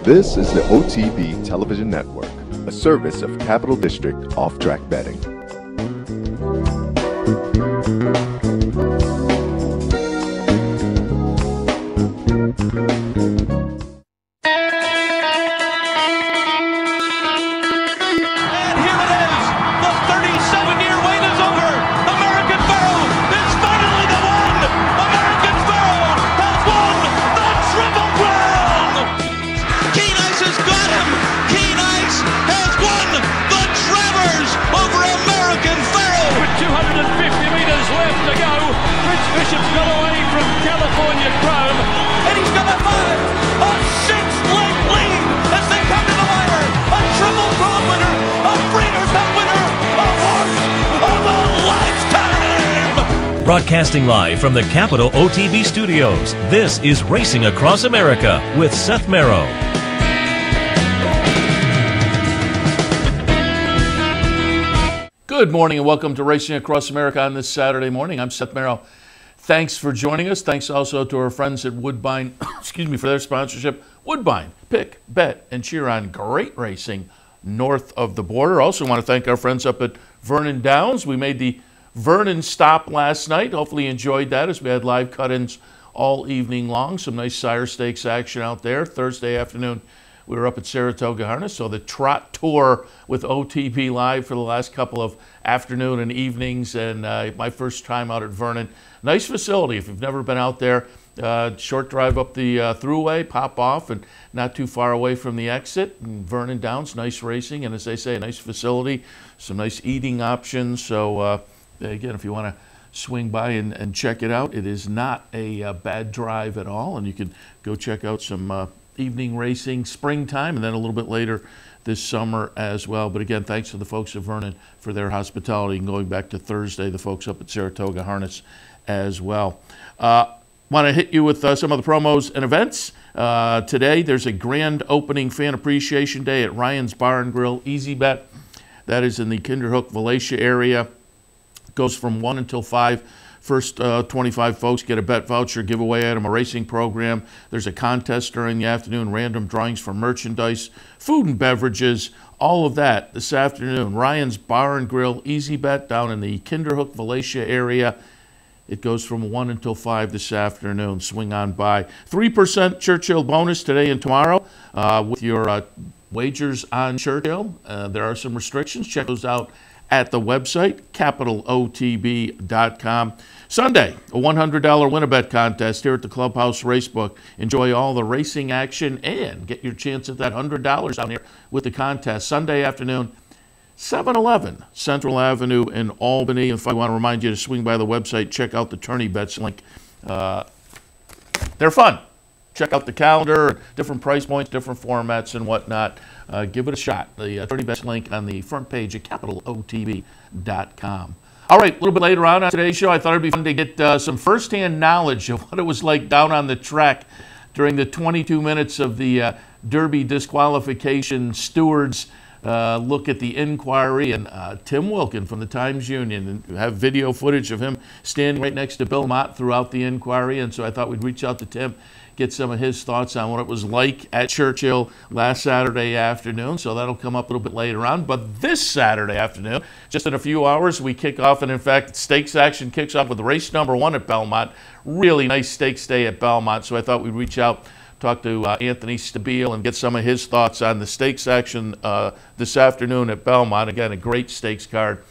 This is the OTB Television Network, a service of Capital District Off-Track Betting. Broadcasting live from the Capital OTB studios, this is Racing Across America with Seth Merrow. Good morning and welcome to Racing Across America on this Saturday morning. I'm Seth Merrow. Thanks for joining us. Thanks also to our friends at Woodbine, for their sponsorship. Woodbine, pick, bet, and cheer on great racing north of the border. Also want to thank our friends up at Vernon Downs. We made the Vernon stop last night. Hopefully you enjoyed that as we had live cut-ins all evening long. Some nice Sire Stakes action out there. Thursday afternoon we were up at Saratoga Harness, so the trot tour with OTB Live for the last couple of afternoon and evenings, and my first time out at Vernon. Nice facility if you've never been out there. Short drive up the thruway, pop off, and not too far away from the exit. And Vernon Downs, nice racing, and as they say, a nice facility, some nice eating options. So again, if you want to swing by and check it out, it is not a bad drive at all, and you can go check out some evening racing springtime and then a little bit later this summer as well. But again, thanks to the folks of Vernon for their hospitality, and going back to Thursday, the folks up at Saratoga Harness as well. Want to hit you with some of the promos and events. Today, there's a grand opening fan appreciation day at Ryan's Bar and Grill Easy Bet. That is in the Kinderhook, Valatia area. Goes from 1 until 5. First 25 folks get a bet voucher giveaway item, a racing program. There's a contest during the afternoon, random drawings for merchandise, food and beverages, all of that this afternoon. Ryan's Bar and Grill Easy Bet down in the Kinderhook, Valatia area. It goes from 1 until 5 this afternoon. Swing on by. 3% Churchill bonus today and tomorrow with your wagers on Churchill. There are some restrictions. Check those out at the website, capitalotb.com. Sunday, a $100 win-a-bet contest here at the Clubhouse Racebook. Enjoy all the racing action and get your chance at that $100 down here with the contest. Sunday afternoon, 711 Central Avenue in Albany. If I want to remind you to swing by the website, check out the Tourney Bets link. They're fun. Check out the calendar, different price points, different formats and whatnot. Give it a shot. The Tourney Bets link on the front page at capitalotb.com. All right, a little bit later on today's show, I thought it'd be fun to get some firsthand knowledge of what it was like down on the track during the 22 minutes of the Derby disqualification stewards look at the inquiry. And Tim Wilkin from the Times-Union, and have video footage of him standing right next to BELMONT throughout the inquiry. And so I thought we'd reach out to Tim, get some of his thoughts on what it was like at Churchill last Saturday afternoon. So that'll come up a little bit later on. But this Saturday afternoon, just in a few hours, we kick off, and in fact, stakes action kicks off with race number 1 at Belmont. Really nice stakes day at Belmont. So I thought we'd reach out, talk to Anthony Stabile, and get some of his thoughts on the stakes action this afternoon at Belmont. Again, a great stakes card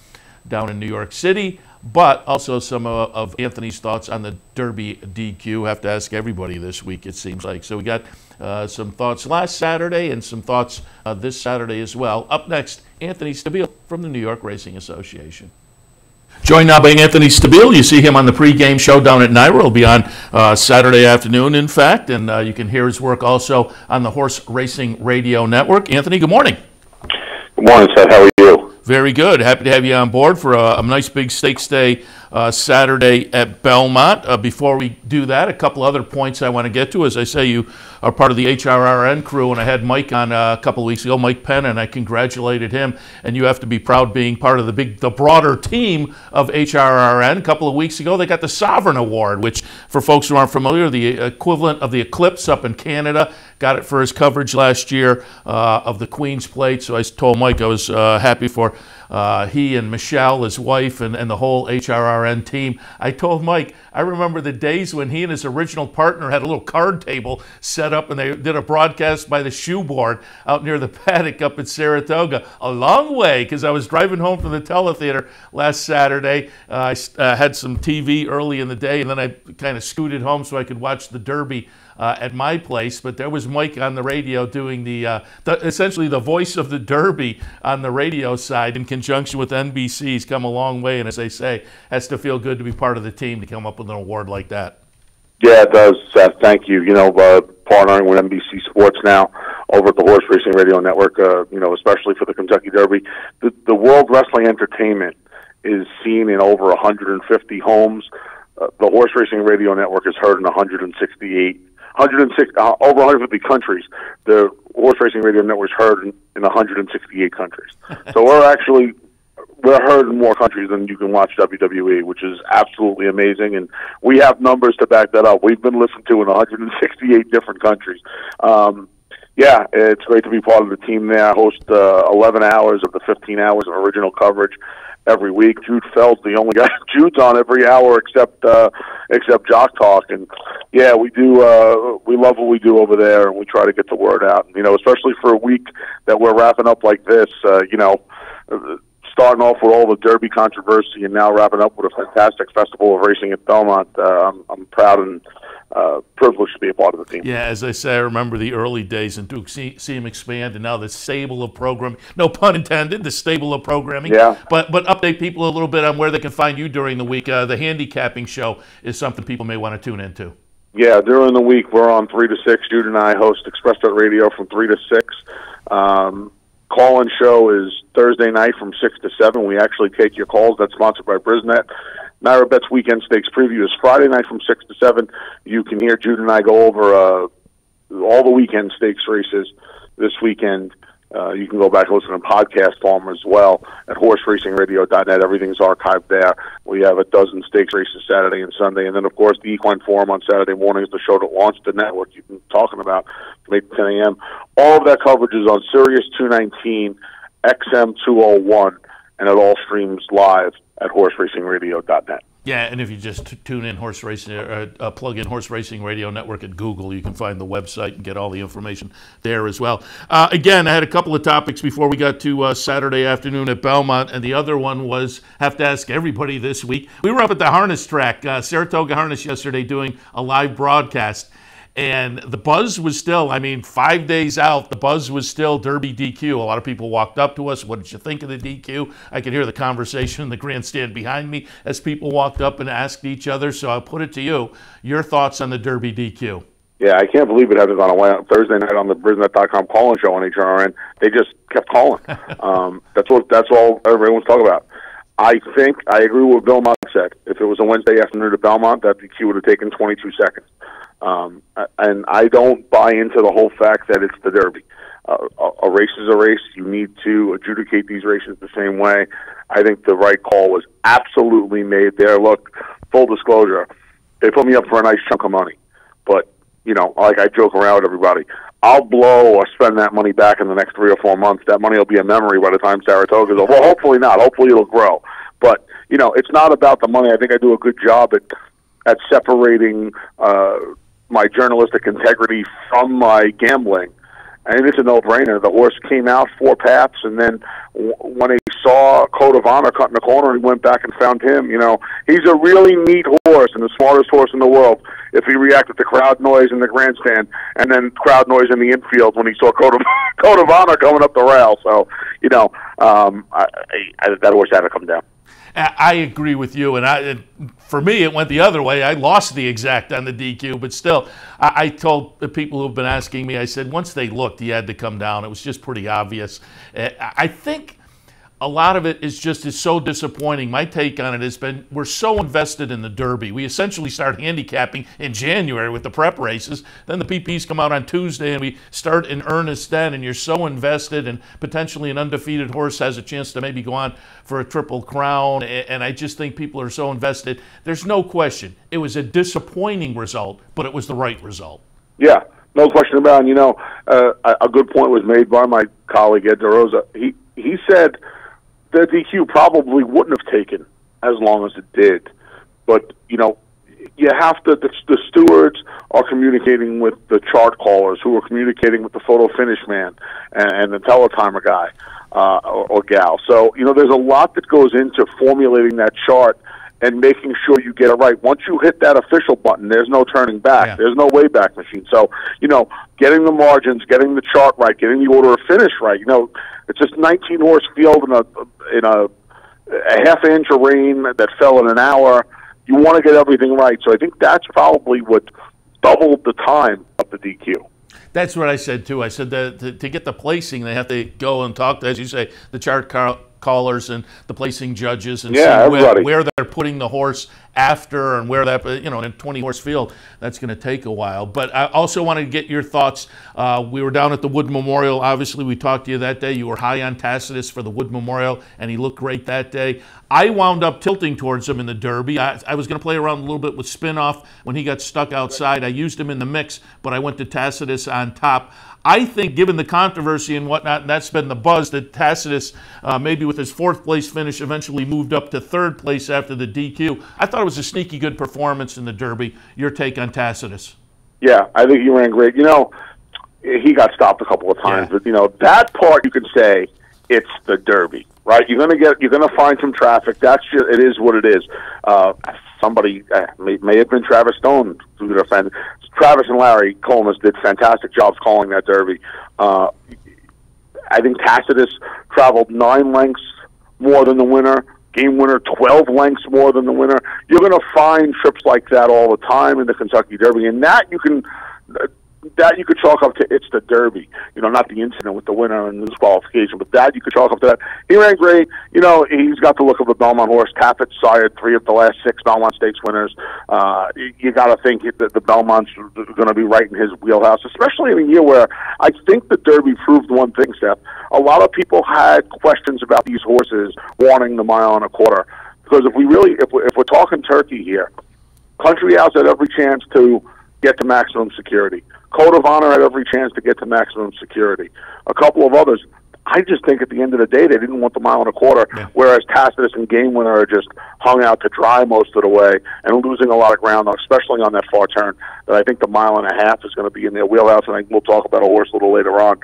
down in New York City, but also some of Anthony's thoughts on the Derby DQ. Have to ask everybody this week, it seems like. So we got some thoughts last Saturday and some thoughts this Saturday as well. Up next, Anthony Stabile from the New York Racing Association. Joined now by Anthony Stabile. You see him on the pregame show down at Naira. It'll be on Saturday afternoon, in fact, and you can hear his work also on the Horse Racing Radio Network. Anthony, good morning. Good morning, Seth. How are you? Very good. Happy to have you on board for a nice big stakes day Saturday at Belmont. Before we do that, a couple other points I want to get to. As I say, you are part of the HRRN crew, and I had Mike on a couple of weeks ago, Mike Penn, and I congratulated him. And you have to be proud being part of the broader team of HRRN. A couple of weeks ago, they got the Sovereign Award, which, for folks who aren't familiar, the equivalent of the Eclipse up in Canada. Got it for his coverage last year of the Queen's Plate. So I told Mike I was happy for he and Michelle, his wife, and the whole HRRN team. I told Mike, I remember the days when he and his original partner had a little card table set up, and they did a broadcast by the shoe board out near the paddock up in Saratoga. A long way, because I was driving home from the teletheater last Saturday. I had some TV early in the day, and then I kind of scooted home so I could watch the Derby at my place, but there was Mike on the radio doing essentially the voice of the Derby on the radio side in conjunction with NBC. He's come a long way, and as they say, has to feel good to be part of the team to come up with an award like that. Yeah, it does, Seth. Thank you. You know, partnering with NBC Sports now over at the Horse Racing Radio Network, you know, especially for the Kentucky Derby. The World Wrestling Entertainment is seen in over 150 homes. The Horse Racing Radio Network is heard in over 150 countries. The Horse Racing Radio Network is heard in 168 countries. So we're heard in more countries than you can watch WWE, which is absolutely amazing. And we have numbers to back that up. We've been listened to in 168 different countries. Yeah, it's great to be part of the team there. I host 11 hours of the 15 hours of original coverage every week. Jude Feld's the only guy. Jude's on every hour except Jock Talk, and yeah, we do. We love what we do over there, and we try to get the word out. You know, especially for a week that we're wrapping up like this. You know, starting off with all the Derby controversy, and now wrapping up with a fantastic festival of racing at Belmont. I'm proud and privileged to be a part of the team. Yeah, as I say, I remember the early days and to see him expand, and now the stable of programming, no pun intended, the stable of programming. Yeah. But update people a little bit on where they can find you during the week. The handicapping show is something people may want to tune into. Yeah, during the week we're on 3 to 6. Jude and I host Express Radio from 3 to 6. Call-in show is Thursday night from 6 to 7. We actually take your calls. That's sponsored by Brisnet. Naira Bet's Weekend Stakes preview is Friday night from 6 to 7. You can hear Jude and I go over all the weekend stakes races this weekend. You can go back and listen to podcast form as well at horseracingradio.net. Everything's archived there. We have a dozen stakes races Saturday and Sunday. And then, of course, the Equine Forum on Saturday morning is the show that launched the network you've been talking about from 8 to 10 a.m. All of that coverage is on Sirius 219, XM 201, and it all streams live at horseracingradio.net. Yeah, and if you just tune in Horse Racing, plug in Horse Racing Radio Network at Google, you can find the website and get all the information there as well. Again, I had a couple of topics before we got to Saturday afternoon at Belmont, and the other one was, have to ask everybody this week. We were up at the harness track, Saratoga Harness yesterday, doing a live broadcast. And the buzz was still, I mean, 5 days out, the buzz was still Derby DQ. A lot of people walked up to us. What did you think of the DQ? I could hear the conversation in the grandstand behind me as people walked up and asked each other. So I'll put it to you, your thoughts on the Derby DQ. Yeah, I can't believe it hasn't gone away. On Thursday night on the Brisnet.com call-in show on HRN, they just kept calling. That's all everyone's talking about. I think I agree with what Belmont said. If it was a Wednesday afternoon at Belmont, that DQ would have taken 22 seconds. And I don't buy into the whole fact that it's the Derby. A race is a race. You need to adjudicate these races the same way. I think the right call was absolutely made there. Look, full disclosure, they put me up for a nice chunk of money. But, you know, like I joke around with everybody, I'll blow or spend that money back in the next 3 or 4 months. That money will be a memory by the time Saratoga's over. Well, hopefully not. Hopefully it'll grow. But, you know, it's not about the money. I think I do a good job at separating my journalistic integrity from my gambling. And it's a no-brainer. The horse came out 4 paths, and then when he saw Code of Honor cutting the corner, he went back and found him. You know, he's a really neat horse and the smartest horse in the world if he reacted to crowd noise in the grandstand and then crowd noise in the infield when he saw Code of Honor coming up the rail. So, you know, that horse had to come down. I agree with you, and for me, it went the other way. I lost the exact on the DQ, but still, I told the people who've been asking me, I said, once they looked, he had to come down. It was just pretty obvious. I think a lot of it is so disappointing. My take on it has been we're so invested in the Derby. We essentially start handicapping in January with the prep races. Then the PPs come out on Tuesday and we start in earnest then, and you're so invested, and potentially an undefeated horse has a chance to maybe go on for a Triple Crown, and I just think people are so invested. There's no question. It was a disappointing result, but it was the right result. Yeah, no question about it. You know, a good point was made by my colleague Ed DeRosa. He said the DQ probably wouldn't have taken as long as it did. But, you know, you have to, the stewards are communicating with the chart callers who are communicating with the photo finish man and the teletimer guy or gal. So, you know, there's a lot that goes into formulating that chart and making sure you get it right. Once you hit that official button, there's no turning back. Yeah. There's no Wayback Machine. So, you know, getting the margins, getting the chart right, getting the order of finish right. You know, it's just 19-horse field in a half-inch of rain that fell in an hour. You want to get everything right. So I think that's probably what doubled the time of the DQ. That's what I said, too. I said that to get the placing, they have to go and talk to, as you say, the chart callers and the placing judges and see where they're putting the horse after and where that, you know, in a 20-horse field, that's going to take a while. But I also wanted to get your thoughts. We were down at the Wood Memorial. Obviously, we talked to you that day. You were high on Tacitus for the Wood Memorial, and he looked great that day. I wound up tilting towards him in the Derby. I was going to play around a little bit with Spinoff when he got stuck outside. I used him in the mix, but I went to Tacitus on top. I think, given the controversy and whatnot, and that's been the buzz, that Tacitus, maybe with his fourth-place finish, eventually moved up to third place after the DQ. I thought it was a sneaky good performance in the Derby. Your take on Tacitus? Yeah, I think he ran great. You know, he got stopped a couple of times, but, you know, that part you can say it's the Derby, right? You're gonna find some traffic. That's just, it is what it is. Somebody may have been Travis Stone who could offend. Travis and Larry Coleman did fantastic jobs calling that Derby. I think Tacitus traveled 9 lengths more than the winner. Game winner 12 lengths more than the winner. You're going to find trips like that all the time in the Kentucky Derby, and that you could chalk up to it's the Derby. You know, not the incident with the winner and the disqualification, but that you could chalk up to that. He ran great. You know, he's got the look of a Belmont horse. Taffet sired 3 of the last 6 Belmont Stakes winners. You got to think that the Belmonts are going to be right in his wheelhouse, especially in a year where I think the Derby proved one thing, Seth. A lot of people had questions about these horses wanting the 1.25 miles. Because if we're talking turkey here, Country House had every chance to get to maximum security. Code of Honor had every chance to get to maximum security. A couple of others. I just think at the end of the day, they didn't want the 1.25 miles, whereas Tacitus and Game Winner are just hung out to dry most of the way and losing a lot of ground, especially on that far turn. That I think the 1.5 miles is going to be in their wheelhouse, and I think we'll talk about a horse a little later on,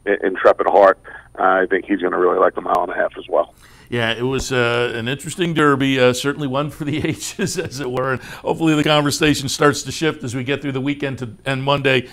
Intrepid Heart. I think he's going to really like the 1.5 miles as well. Yeah, it was an interesting Derby, certainly one for the ages, as it were. And hopefully the conversation starts to shift as we get through the weekend and Monday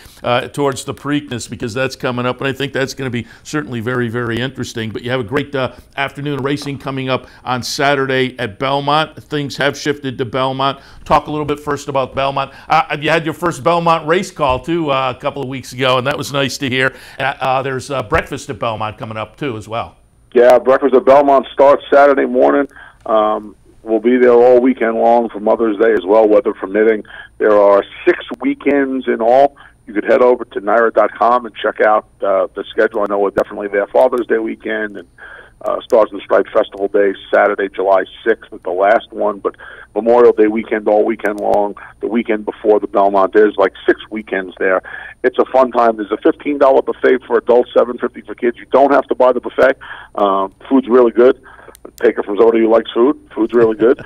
towards the Preakness, because that's coming up. And I think that's going to be certainly very, very interesting. But you have a great afternoon of racing coming up on Saturday at Belmont. Things have shifted to Belmont. Talk a little bit first about Belmont. You had your first Belmont race call, too, a couple of weeks ago, and that was nice to hear. There's breakfast at Belmont coming up, too, as well. Yeah, breakfast at Belmont starts Saturday morning. We'll be there all weekend long for Mother's Day as well, weather permitting. There are 6 weekends in all. You could head over to Naira.com and check out the schedule. I know we're definitely there Father's Day weekend, and Stars and Stripes Festival Day, Saturday, July 6th is the last one, but Memorial Day weekend all weekend long, the weekend before the Belmont. There's like 6 weekends there. It's a fun time. There's a $15 buffet for adults, $7.50 for kids. You don't have to buy the buffet. Food's really good. Take it from somebody who likes food. Food's really good.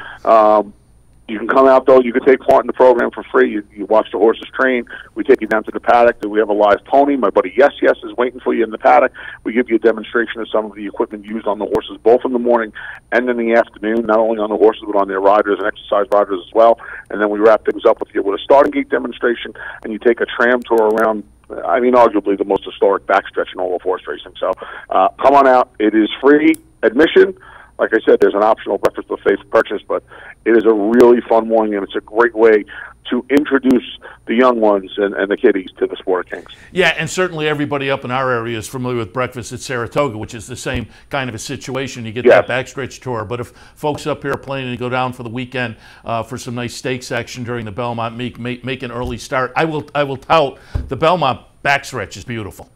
You can come out, though. You can take part in the program for free. You watch the horses train. We take you down to the paddock. We have a live pony. My buddy Yes is waiting for you in the paddock. We give you a demonstration of some of the equipment used on the horses, both in the morning and in the afternoon, not only on the horses but on their riders and exercise riders as well. And then we wrap things up with you with a starting gate demonstration, and you take a tram tour around, I mean, arguably the most historic backstretch in all of horse racing. So come on out. It is free admission. Like I said, there's an optional breakfast buffet purchase, but it is a really fun morning, and it's a great way to introduce the young ones and the kiddies to the sport of Kings. Yeah, and certainly everybody up in our area is familiar with breakfast at Saratoga, which is the same kind of a situation. You get that backstretch tour. But if folks up here are planning to go down for the weekend for some nice steaks action during the Belmont Meet, make an early start. I will tout the Belmont backstretch is beautiful.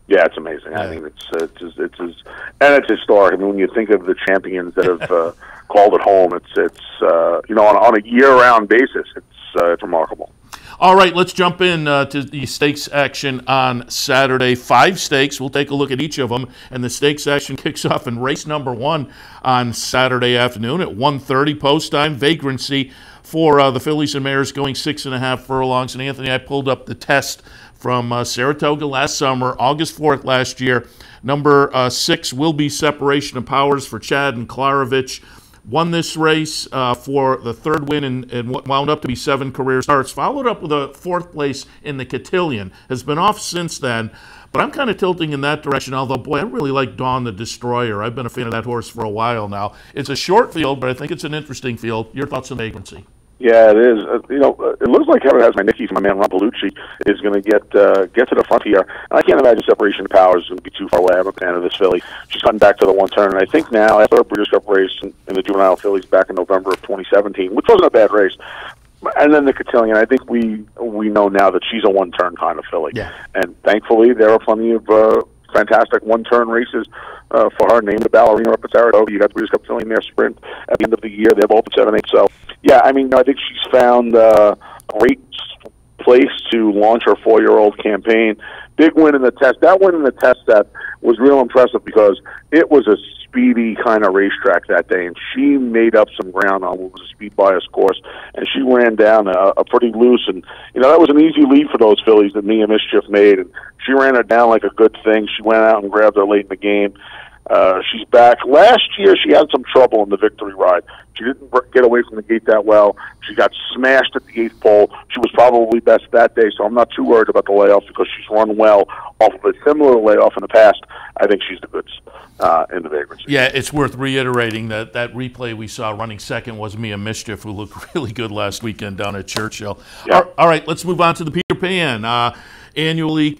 Yeah, it's amazing. Yeah. I mean, it's historic. I mean, when you think of the champions that have called it home, it's on a year-round basis, it's remarkable. All right, let's jump in to the stakes action on Saturday. 5 stakes. We'll take a look at each of them, and the stakes action kicks off in race number 1 on Saturday afternoon at 1:30 post time. Vagrancy for the fillies and mares going 6.5 furlongs. And Anthony, I pulled up the test from Saratoga last summer, August 4th last year. Number 6 will be Separation of Powers for Chad and Klarovich. Won this race for the 3rd win and wound up to be 7 career starts. Followed up with a 4th place in the Cotillion. Has been off since then, but I'm kind of tilting in that direction, although, boy, I really like Dawn the Destroyer. I've been a fan of that horse for a while now. It's a short field, but I think it's an interesting field. Your thoughts on Vagrancy? Yeah, it is. It looks like Kevin has my Nicky, my man Ron Palucci, is going to get to the front here. And I can't imagine Separation of Powers is going to be too far away. I'm a fan of this filly. She's gotten back to the one turn. And I think now, after a Breeders' Cup race in the juvenile fillies back in November of 2017, which wasn't a bad race, and then the Cotillion, I think we know now that she's a one-turn kind of filly. Yeah. And thankfully, there are plenty of fantastic one-turn races for her. Named the Ballerina up at Saratoga. You got the Breeders' Cup filly in their sprint at the end of the year. They're both at 7-8. So, yeah, I mean, I think she's found a great place to launch her 4-year-old campaign. Big win in the test. That win in the test set was real impressive because it was a speedy kind of racetrack that day, and she made up some ground on what was a speed bias course, and she ran down a pretty loose, and that was an easy lead for those fillies that Mia Mischief made, and she ran her down like a good thing. She went out and grabbed her late in the game. She's back. Last year, she had some trouble in the victory ride. She didn't get away from the gate that well. She got smashed at the 8th pole. She was probably best that day, so I'm not too worried about the layoff because she's run well off of a similar layoff in the past. I think she's the goods in the Vagrancy. Yeah, it's worth reiterating that replay we saw running second was Mia Mischief, who looked really good last weekend down at Churchill. Yeah. All right, let's move on to the Peter Pan. Annually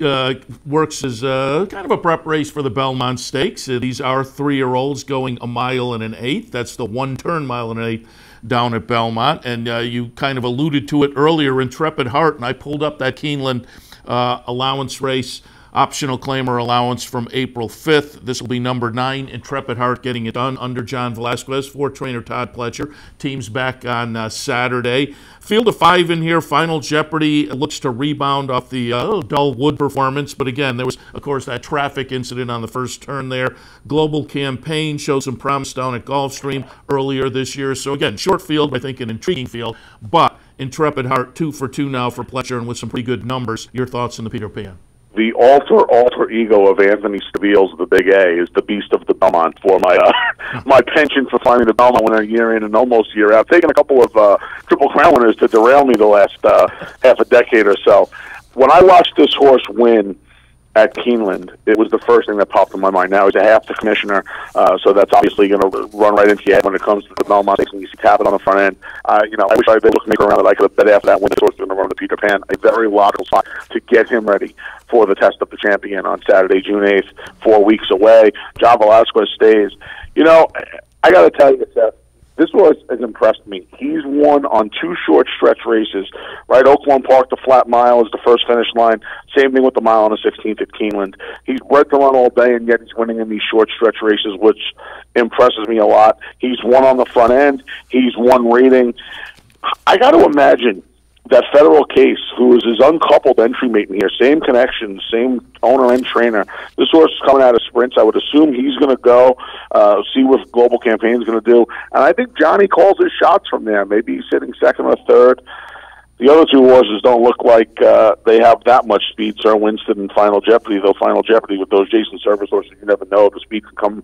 works as kind of a prep race for the Belmont Stakes. These are 3-year-olds going 1 mile and 1/8. That's the 1-turn mile and 1/8 down at Belmont. And you kind of alluded to it earlier, Intrepid Heart, and I pulled up that Keeneland allowance race, optional claimer allowance from April 5th. This will be number 9, Intrepid Heart, getting it done under John Velasquez for trainer Todd Pletcher. Team's back on Saturday. Field of 5 in here. Final Jeopardy looks to rebound off the dull Wood performance. But again, there was, of course, that traffic incident on the first turn there. Global Campaign showed some promise down at Gulfstream earlier this year. So again, short field, I think an intriguing field. But Intrepid Heart, 2 for 2 now for Pletcher and with some pretty good numbers. Your thoughts on the Peter Pan? The alter ego of Anthony Stabile's The Big A is the Beast of the Belmont for my my penchant for finding the Belmont winner year in and almost year out. Taking a couple of Triple Crown winners to derail me the last half a decade or so. When I watched this horse win at Keeneland, it was the first thing that popped in my mind. Now he's a half the commissioner, so that's obviously going to run right into your head when it comes to the Belmont Stakes, and you see Cabot on the front end. I wish I could make around that I could have bet after that when this horse was going to run the Peter Pan. A very logical spot to get him ready for the test of the champion on Saturday, June 8th, 4 weeks away. John Velasquez stays. I got to tell you, Seth, this horse has impressed me. He's won on 2 short stretch races, right? Oaklawn Park, the flat mile is the first finish line. Same thing with the mile on the 16th at Keeneland. He's bred to run all day, and yet he's winning in these short stretch races, which impresses me a lot. He's won on the front end. He's won rating. I got to imagine that Federal Case, who is his uncoupled entry mate in here, same connections, same owner and trainer. This horse is coming out of sprints. I would assume he's going to go see what Global Campaign is going to do. And I think Johnny calls his shots from there. Maybe he's sitting second or third. The other 2 horses don't look like they have that much speed. Sir Winston and Final Jeopardy, though Final Jeopardy with those Jason Service horses, you never know. The speed can come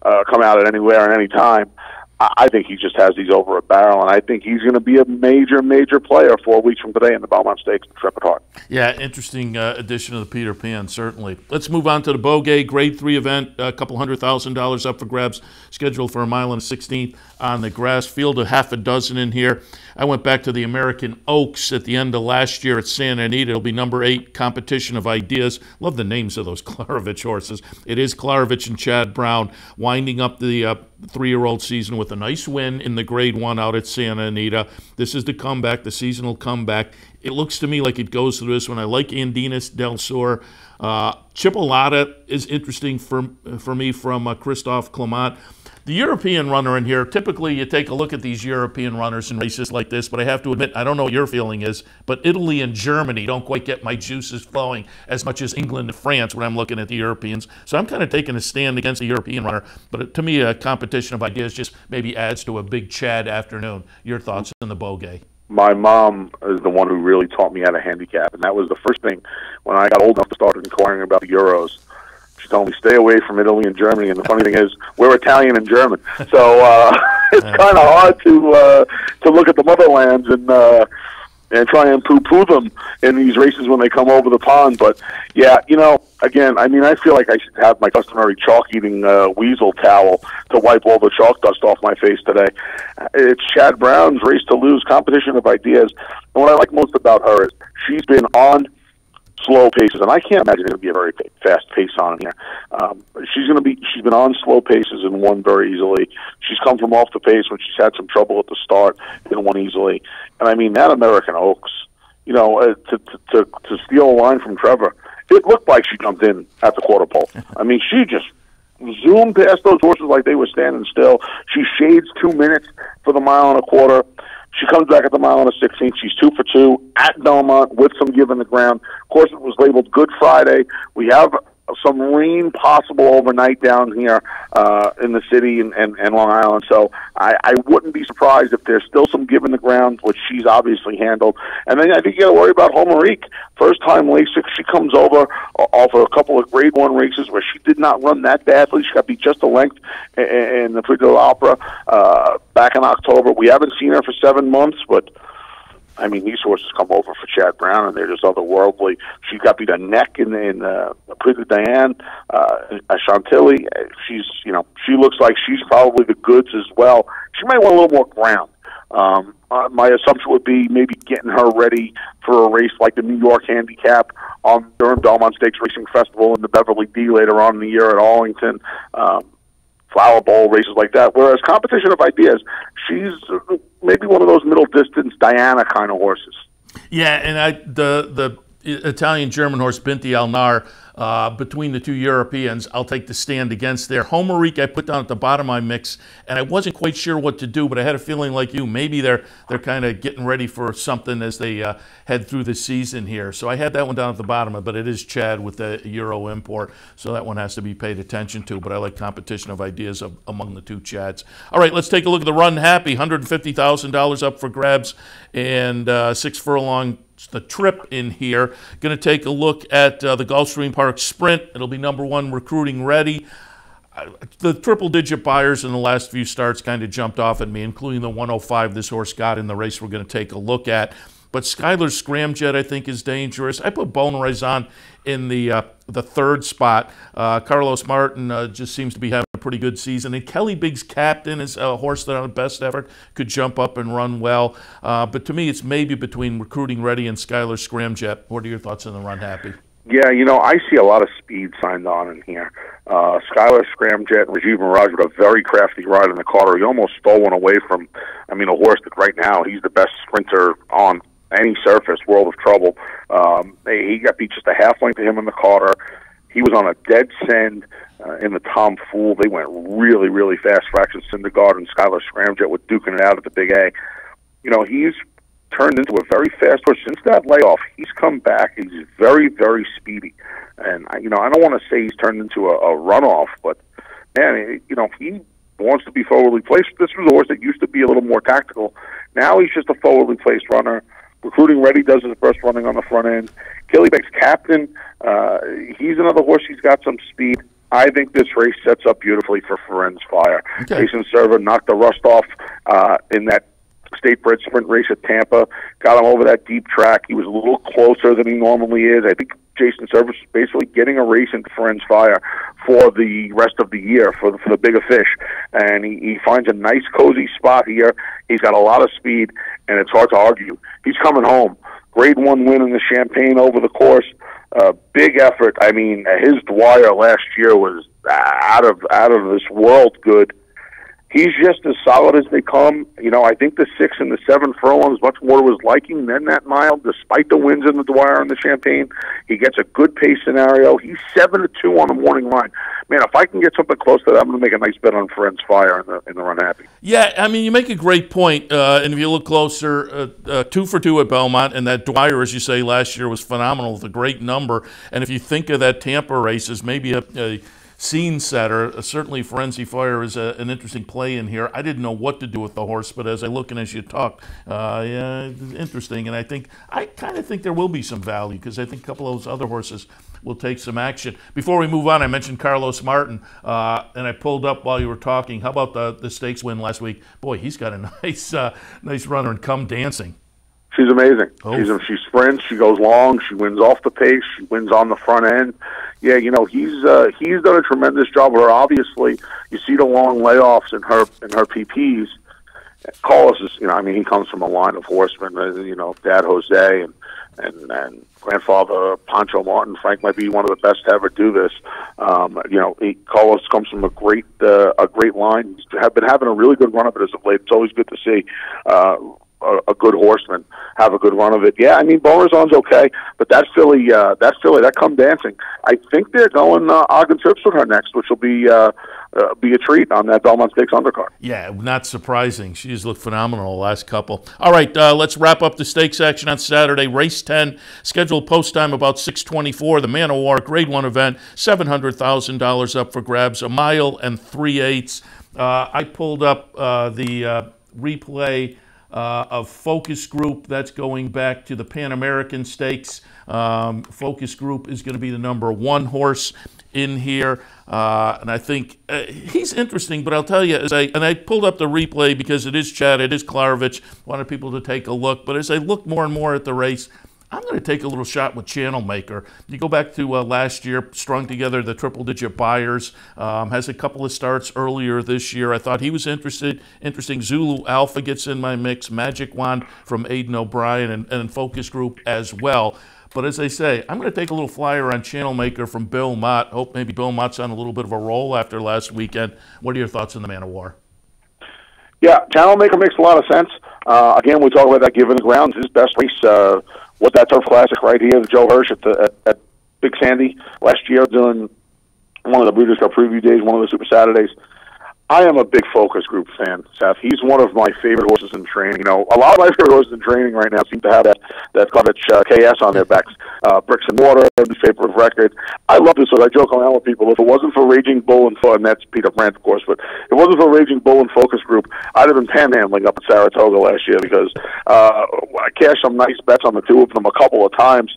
out at anywhere and any time. I think he just has these over a barrel, and I think he's going to be a major, major player 4 weeks from today in the Belmont Stakes, Intrepid Heart. Yeah, interesting addition to the Peter Pan, certainly. Let's move on to the Bogey Grade 3 event. A couple $100,000 up for grabs, scheduled for 1 mile and 16th on the grass. Field of half a dozen in here. I went back to the American Oaks at the end of last year at Santa Anita. It'll be number 8, Competition of Ideas. Love the names of those Klarovich horses. It is Klarovich and Chad Brown winding up the 3-year-old season with a nice win in the Grade 1 out at Santa Anita. This is the comeback, the seasonal comeback. It looks to me like it goes through this one. I like Andinas Del Sur. Chipolata is interesting for me from Christophe Clement. The European runner in here, typically you take a look at these European runners in races like this, but I have to admit, I don't know what your feeling is, but Italy and Germany don't quite get my juices flowing as much as England and France when I'm looking at the Europeans. So I'm kind of taking a stand against the European runner, but to me, a competition of ideas just maybe adds to a big Chad afternoon. Your thoughts on the Bogey? My mom is the one who really taught me how to handicap, and that was the first thing when I got old enough to start inquiring about the Euros. She told me, stay away from Italy and Germany. And the funny thing is, we're Italian and German. So it's kind of hard to look at the motherlands and try and poo-poo them in these races when they come over the pond. But, yeah, again, I mean, I feel like I should have my customary chalk-eating weasel towel to wipe all the chalk dust off my face today. It's Chad Brown's race to lose, competition of ideas. And what I like most about her is she's been on slow paces, and I can't imagine it would be a very fast pace on here. She's been on slow paces and won very easily. She's come from off the pace when she's had some trouble at the start and won easily. And I mean, that American Oaks, to steal a line from Trevor, it looked like she jumped in at the quarter pole. I mean, she just zoomed past those horses like they were standing still. She shades 2 minutes for the 1.25 miles. She comes back at the 1 mile and 16th. She's 2 for 2 at Belmont with some give in the ground. Of course, it was labeled Good Friday. We have some rain possible overnight down here in the city and Long Island. So I wouldn't be surprised if there's still some give in the ground, which she's obviously handled. And then I think you got to worry about Homerique. First time LASIK, she comes over off of a couple of Grade 1 races where she did not run that badly. She got beat just a length in the Prix de l'Opera back in October. We haven't seen her for 7 months, but I mean, these horses come over for Chad Brown, and they're just otherworldly. She got beat a neck in the Prix de Diane, Chantilly. She looks like she's probably the goods as well. She might want a little more ground. My assumption would be maybe getting her ready for a race like the New York Handicap on during Belmont Stakes Racing Festival and the Beverly D later on in the year at Arlington. Flower Bowl, races like that. Whereas competition of ideas, she's maybe one of those middle distance Diana kind of horses. Yeah, and the Italian-German horse Binti Alnar, between the two Europeans, I'll take the stand against there. Homerique I put down at the bottom of my mix, and I wasn't quite sure what to do, but I had a feeling like you. Maybe they're kind of getting ready for something as they head through the season here. So I had that one down at the bottom, but it is Chad with the Euro import, so that one has to be paid attention to. But I like competition of ideas among the two Chads. All right, let's take a look at the Run Happy. $150,000 up for grabs, and 6 furlong the trip in here. Going to take a look at the Gulfstream Park Sprint. It'll be number 1 recruiting ready. The triple-digit buyers in the last few starts kind of jumped off at me, including the 105 this horse got in the race we're going to take a look at. But Skylar's Scramjet, I think, is dangerous. I put Bon Raison in the third spot. Carlos Martin just seems to be having a pretty good season. And Kelly Big's Captain is a horse that on the best effort could jump up and run well. But to me, it's maybe between Recruiting Ready and Skylar's Scramjet. What are your thoughts on the Run Happy? Yeah, I see a lot of speed signed on in here. Skylar Scramjet and Rajiv Mirage with a very crafty ride in the Carter. He almost stole one away from, a horse that right now he's the best sprinter on any surface, World of Trouble. He got beat just a half length to him in the Carter. He was on a dead send in the Tom Fool. They went really, really fast. Fraction Syndergaard and Skylar Scramjet were duking it out at the Big A. He's turned into a very fast horse since that layoff. He's come back. He's very, very speedy. And, I don't want to say he's turned into a runoff, but, man, he wants to be forwardly placed. This was a horse that used to be a little more tactical. Now he's just a forwardly placed runner. Recruiting Ready does his best running on the front end. Kelly Beck's Captain, he's another horse. He's got some speed. I think this race sets up beautifully for Ferenz Fire. Okay. Jason Serva knocked the rust off in that state bred sprint race at Tampa, got him over that deep track. He was a little closer than he normally is. I think Jason Serva is basically getting a race into Ferenz Fire for the rest of the year, for the bigger fish. And he finds a nice, cozy spot here. He's got a lot of speed, and it's hard to argue. He's coming home. Grade 1 win in the Champagne over the course. Big effort. I mean, his Dwyer last year was out of this world good. He's just as solid as they come. You know, I think the 6 and the 7 furlongs much more to his liking than that mile, despite the wins in the Dwyer and the Champagne. He gets a good pace scenario. He's 7-2 on the morning line. Man, if I can get something close to that, I'm going to make a nice bet on Ferenz Fire in the Run Happy. Yeah, I mean, you make a great point. And if you look closer, 2 for 2 at Belmont, and that Dwyer, as you say, last year was phenomenal with a great number. And if you think of that Tampa race as maybe a scene setter, certainly Ferenz Fire is an interesting play in here. I didn't know what to do with the horse, but as I look and as you talk, yeah, it's interesting. And I kind of think there will be some value because I think a couple of those other horses will take some action. Before we move on, I mentioned Carlos Martin, and I pulled up while you were talking. How about the stakes win last week? Boy, he's got a nice runner and Come Dancing. She's amazing. Oh. She sprints, she goes long, she wins off the pace, she wins on the front end. Yeah, you know, he's done a tremendous job with her. Obviously, you see the long layoffs in her PPs. Carlos is, you know, I mean, he comes from a line of horsemen. You know, Dad Jose and grandfather Pancho Martin. Frank might be one of the best to ever do this. You know, Carlos comes from a great line. He's been having a really good run of it as of late. It's always good to see a good horseman have a good run of it. Yeah, I mean, Bonazon's okay, but that filly, that Come Dancing, I think they're going Ogden Trips with her next, which will be a treat on that Belmont Stakes undercard. Yeah, not surprising. She's looked phenomenal the last couple. All right, let's wrap up the stakes action on Saturday. Race 10, scheduled post time about 6:24. The Man of War Grade 1 event, $700,000 up for grabs, 1 mile and 3/8. I pulled up the replay of Focus Group. That's going back to the Pan American Stakes. Focus Group is going to be the number 1 horse in here, and I think he's interesting. But I'll tell you, I pulled up the replay because it is Chad, it is Klarovich. Wanted people to take a look, but as I look more and more at the race, I'm going to take a little shot with Channel Maker. You go back to last year, strung together the triple-digit buyers, has a couple of starts earlier this year. I thought he was interesting. Zulu Alpha gets in my mix, Magic Wand from Aidan O'Brien, and Focus Group as well. But as I say, I'm going to take a little flyer on Channel Maker from Bill Mott. Hope maybe Bill Mott's on a little bit of a roll after last weekend. What are your thoughts on the Man of War? Yeah, Channel Maker makes a lot of sense. Again, we talk about that Given Grounds, his best race. What that Turf Classic right here, Joe Hirsch at Big Sandy last year, doing one of the Breeders' Cup preview days, one of the Super Saturdays. I am a big Focus Group fan, Seth. He's one of my favorite horses in training. You know, a lot of my favorite horses in training right now seem to have that Klarovich KS on their backs. Bricks and Mortar, newspaper of record. I love this one. I joke around with people. If it wasn't for Raging Bull and that's Peter Brandt, of course, but if it wasn't for Raging Bull and Focus Group, I'd have been panhandling up at Saratoga last year because I cashed some nice bets on the two of them a couple of times.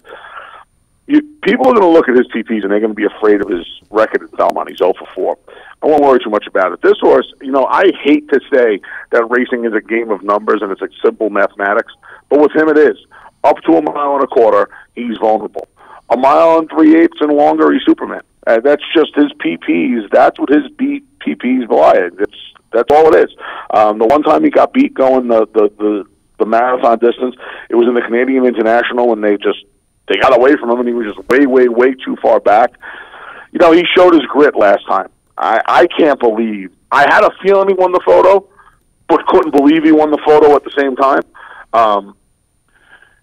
People are going to look at his TPs and they're going to be afraid of his record at Belmont. He's 0 for 4. I won't worry too much about it. This horse, you know, I hate to say that racing is a game of numbers and it's like simple mathematics, but with him it is. Up to 1 mile and a quarter, he's vulnerable. 1 mile and 3/8 and longer, he's Superman. That's just his PPs. That's what his PPs belie. That's all it is. The one time he got beat going the marathon distance, it was in the Canadian International when they got away from him and he was just way too far back. You know, he showed his grit last time. I can't believe. I had a feeling he won the photo, but couldn't believe he won the photo at the same time.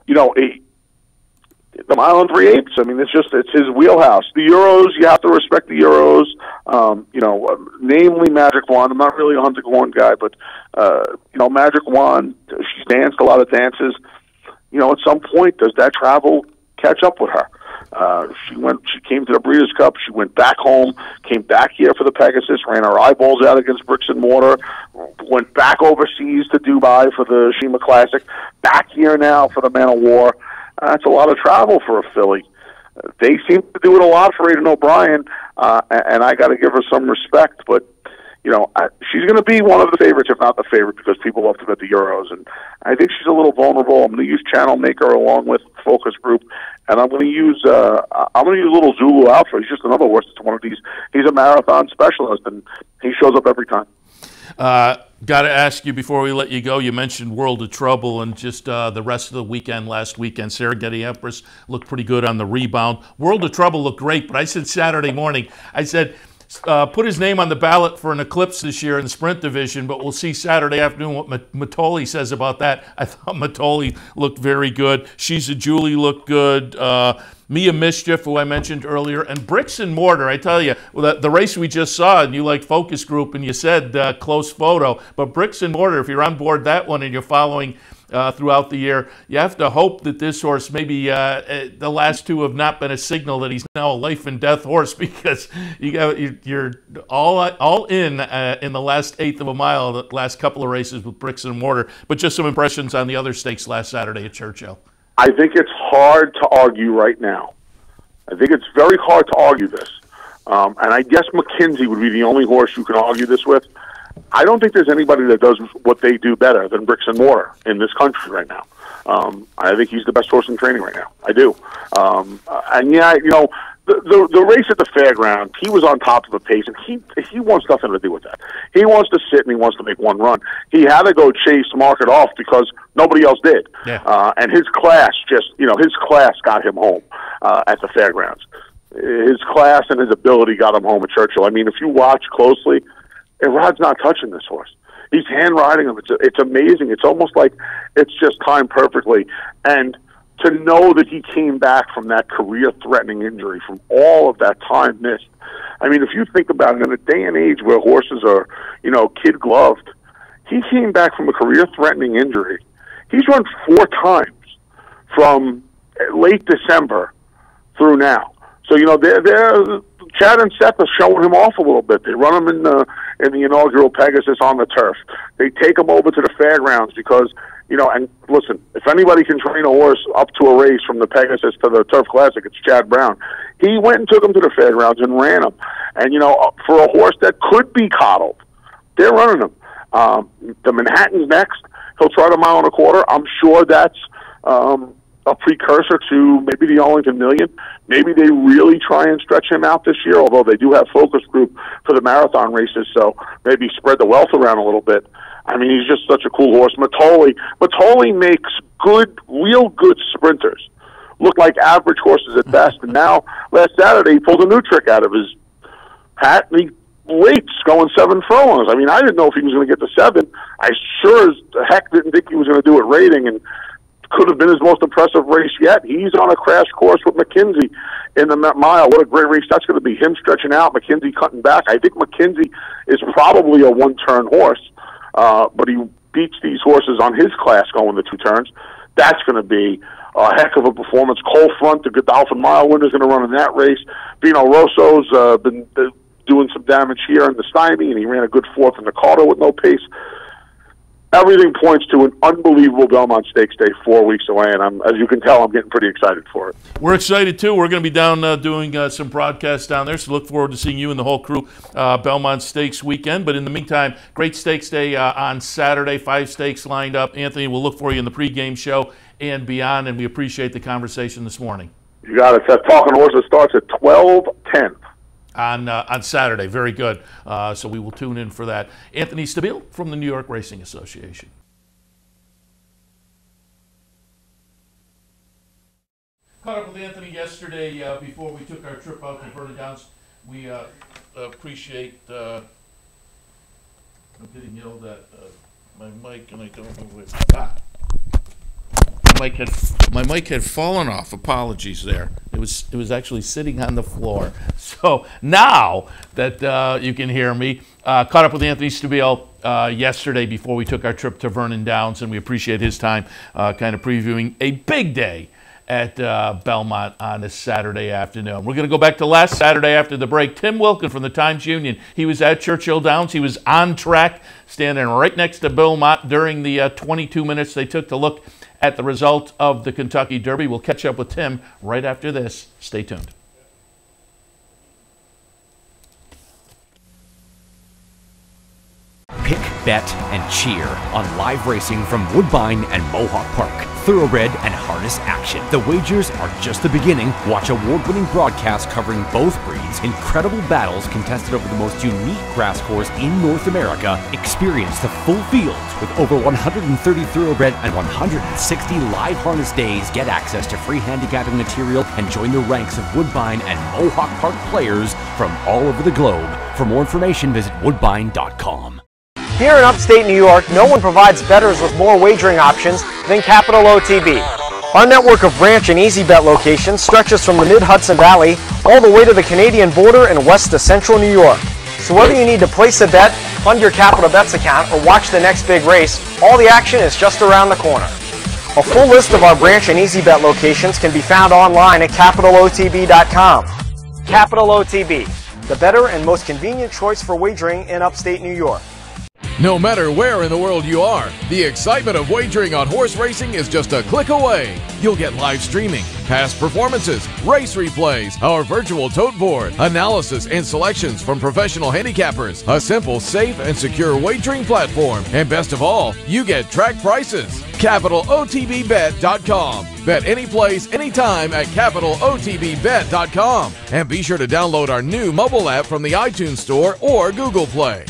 You know, the mile and 3/8. I mean, it's his wheelhouse. The Euros, you have to respect the Euros. You know, namely Magic Wand. I'm not really a Hunting Horn guy, but you know, Magic Wand. She's danced a lot of dances. You know, at some point, does that travel catch up with her? She came to the Breeders' Cup, she went back home, came back here for the Pegasus, ran her eyeballs out against Bricks and Mortar, went back overseas to Dubai for the Shima Classic, back here now for the Man of War. That's a lot of travel for a filly. They seem to do it a lot for Aidan O'Brien, and I got to give her some respect. But she's going to be one of the favorites, if not the favorite, because people love to bet the Euros, and I think she's a little vulnerable. I'm going to use Channel Maker along with Focus Group, and I'm going to use little Zulu Alpha. He's just another horse. It's one of these. He's a marathon specialist, and he shows up every time. Got to ask you before we let you go, you mentioned World of Trouble and just the rest of the weekend last weekend. Serengeti Empress looked pretty good on the rebound. World of Trouble looked great, but I said Saturday morning, I said, put his name on the ballot for an eclipse this year in the sprint division, but we'll see Saturday afternoon what Matoli says about that. I thought Matoli looked very good. She's a Julie looked good. Mia Mischief, who I mentioned earlier, and Bricks and Mortar. I tell you, the race we just saw, and you like Focus Group, and you said close photo, but Bricks and Mortar, if you're on board that one and you're following throughout the year, you have to hope that this horse, maybe the last two have not been a signal that he's now a life and death horse, because you're all in the last eighth of a mile, the last couple of races with Bricks and Mortar. But just some impressions on the other stakes last Saturday at Churchill. I think it's hard to argue right now. I think it's very hard to argue this. And I guess McKinsey would be the only horse you can argue this with. I don't think there's anybody that does what they do better than Bricks and Mortar in this country right now. I think he's the best horse in training right now. I do. And yeah, the race at the fairground, he was on top of the pace, and he wants nothing to do with that. He wants to sit and he wants to make one run. He had to go chase Market Off because nobody else did. Yeah. And his class his class got him home at the fairgrounds. His class and his ability got him home at Churchill. I mean, if you watch closely, Rod's not touching this horse. He's hand riding him. It's amazing. It's almost like it's just timed perfectly. And to know that he came back from that career-threatening injury, from all of that time missed. I mean, if you think about it, in a day and age where horses are, kid-gloved, he came back from a career-threatening injury. He's run 4 times from late December through now. So, they're Chad and Seth are showing him off a little bit. They run him in the inaugural Pegasus on the turf. They take him over to the fairgrounds because, and listen, if anybody can train a horse up to a race from the Pegasus to the Turf Classic, it's Chad Brown. He went and took him to the fairgrounds and ran him. And, for a horse that could be coddled, they're running him. The Manhattan's next. He'll try the 1.25 miles. I'm sure that's a precursor to maybe the Arlington Million. Maybe they really try and stretch him out this year, although they do have Focus Group for the marathon races, so maybe spread the wealth around a little bit. I mean, he's just such a cool horse. Matoli makes real good sprinters look like average horses at best, and now, last Saturday, he pulled a new trick out of his hat, and he rates going 7 furlongs. I mean, I didn't know if he was going to get to 7. I sure as heck didn't think he was going to do it rating, and could have been his most impressive race yet. He's on a crash course with McKinsey in the mile. What a great race that's going to be. Him stretching out, McKinsey cutting back. I think McKinsey is probably a 1-turn horse, but he beats these horses on his class going the 2 turns. That's going to be a heck of a performance. Cole Front, the Godolphin Mile winner, is going to run in that race. Vino Rosso's been doing some damage here in the Stymie, and he ran a good 4th in the Carter with no pace. Everything points to an unbelievable Belmont Stakes Day 4 weeks away, and as you can tell, I'm getting pretty excited for it. We're excited, too. We're going to be down doing some broadcasts down there, so look forward to seeing you and the whole crew Belmont Stakes weekend. But in the meantime, great Stakes Day on Saturday, 5 stakes lined up. Anthony, we'll look for you in the pregame show and beyond, and we appreciate the conversation this morning. You got it, Seth. Talking Horses starts at 12:10. On Saturday. Very good. So we will tune in for that. Anthony Stabile from the New York Racing Association. Caught up with Anthony yesterday before we took our trip out to Vernon Downs. We appreciate, I'm getting yelled at my mic, and I don't know where. My mic had fallen off. Apologies there. It was actually sitting on the floor. So now that you can hear me, caught up with Anthony Stabile yesterday before we took our trip to Vernon Downs, and we appreciate his time kind of previewing a big day at Belmont on this Saturday afternoon. We're going to go back to last Saturday after the break. Tim Wilkin from the Times-Union. He was at Churchill Downs. He was on track, standing right next to Belmont during the 22 minutes they took to look at the result of the Kentucky Derby. We'll catch up with Tim right after this. Stay tuned. Pick, bet, and cheer on live racing from Woodbine and Mohawk Park. Thoroughbred and harness action. The wagers are just the beginning. Watch award-winning broadcasts covering both breeds, incredible battles contested over the most unique grass course in North America. Experience the full fields with over 130 thoroughbred and 160 live harness days. Get access to free handicapping material and join the ranks of Woodbine and Mohawk Park players from all over the globe. For more information, visit woodbine.com. Here in upstate New York, no one provides bettors with more wagering options than Capital OTB. Our network of branch and easy bet locations stretches from the mid-Hudson Valley all the way to the Canadian border and west to central New York. So whether you need to place a bet, fund your Capital Bets account, or watch the next big race, all the action is just around the corner. A full list of our branch and easy bet locations can be found online at capitalotb.com. Capital OTB, the better and most convenient choice for wagering in upstate New York. No matter where in the world you are, the excitement of wagering on horse racing is just a click away. You'll get live streaming, past performances, race replays, our virtual tote board, analysis and selections from professional handicappers, a simple, safe, and secure wagering platform, and best of all, you get track prices. CapitalOTBBet.com. Bet any place, anytime at CapitalOTBBet.com. And be sure to download our new mobile app from the iTunes Store or Google Play.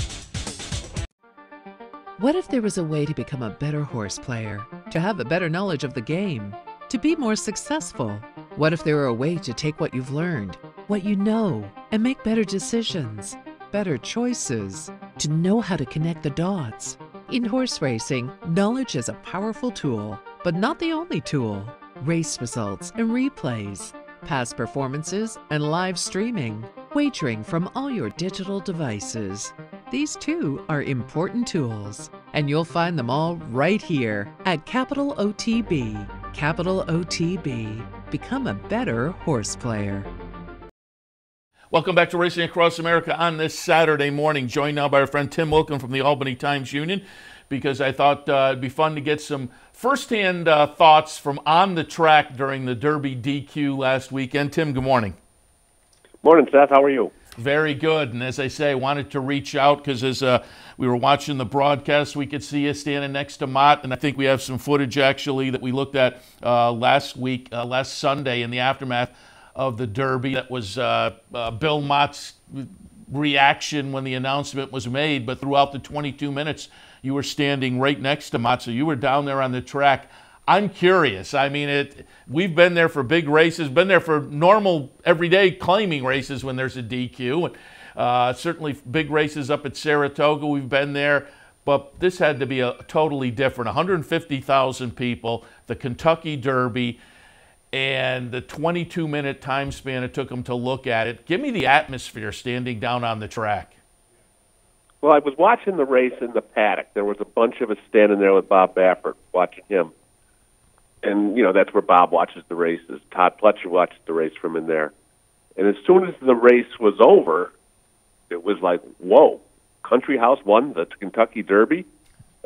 What if there was a way to become a better horse player, to have a better knowledge of the game, to be more successful? What if there were a way to take what you've learned, what you know, and make better decisions, better choices, to know how to connect the dots? In horse racing, knowledge is a powerful tool, but not the only tool. Race results and replays, past performances and live streaming, wagering from all your digital devices. These too are important tools, and you'll find them all right here at Capital OTB. Capital OTB. Become a better horse player. Welcome back to Racing Across America on this Saturday morning. Joined now by our friend Tim Wilkin from the Albany Times-Union, because I thought it'd be fun to get some firsthand thoughts from on the track during the Derby DQ last weekend. Tim, good morning. Morning, Seth. How are you? Very good. And as I say, I wanted to reach out because as we were watching the broadcast, we could see you standing next to Mott. And I think we have some footage actually that we looked at last Sunday in the aftermath of the Derby. That was Bill Mott's reaction when the announcement was made. But throughout the 22 minutes, you were standing right next to Mott. So you were down there on the track. I'm curious. I mean, we've been there for big races, been there for normal, everyday claiming races when there's a DQ. And certainly big races up at Saratoga, we've been there. But this had to be a totally different. 150,000 people, the Kentucky Derby, and the 22-minute time span it took them to look at it. Give me the atmosphere standing down on the track. Well, I was watching the race in the paddock. There was a bunch of us standing there with Bob Baffert watching him. And, you know, that's where Bob watches the races. Todd Pletcher watches the race from in there. And as soon as the race was over, it was like, whoa, Country House won the Kentucky Derby.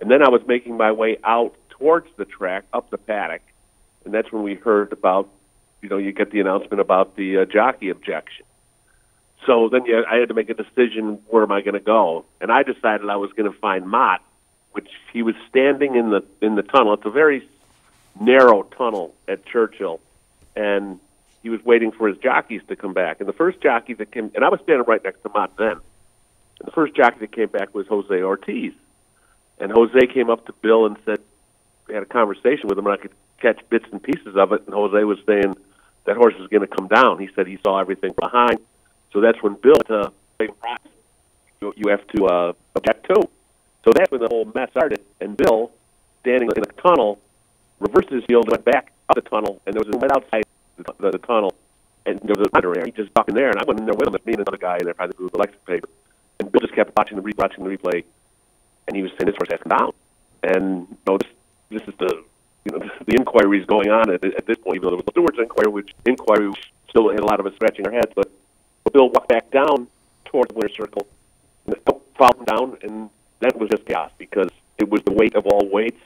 And then I was making my way out towards the track, up the paddock, and that's when we heard about, you know, you get the announcement about the jockey objection. So then I had to make a decision, where am I going to go? And I decided I was going to find Mott, which he was standing in the tunnel. It's a very narrow tunnel at Churchill, and he was waiting for his jockeys to come back. And the first jockey that came, and I was standing right next to Mott then, and the first jockey that came back was Jose Ortiz. And Jose came up to Bill and said, we had a conversation with him, and I could catch bits and pieces of it, and Jose was saying that horse is going to come down. He said he saw everything behind. So that's when Bill, you have to object too. So that's when the whole mess started, and Bill, standing in a tunnel, reversed his field and went back up the tunnel, and there was a right outside the tunnel, and there was a under area. He just stuck in there, and I went in there with him, me and another guy in there, probably the electric paper. And Bill just kept watching the replay, and he was saying, this horse has come down. And you know, this is the the inquiry is going on at this point, even though there was the Stewart's inquiry, which still had a lot of us scratching our heads. But Bill walked back down towards the winner's circle, and the followed him down, and that was just chaos because it was the weight of all weights.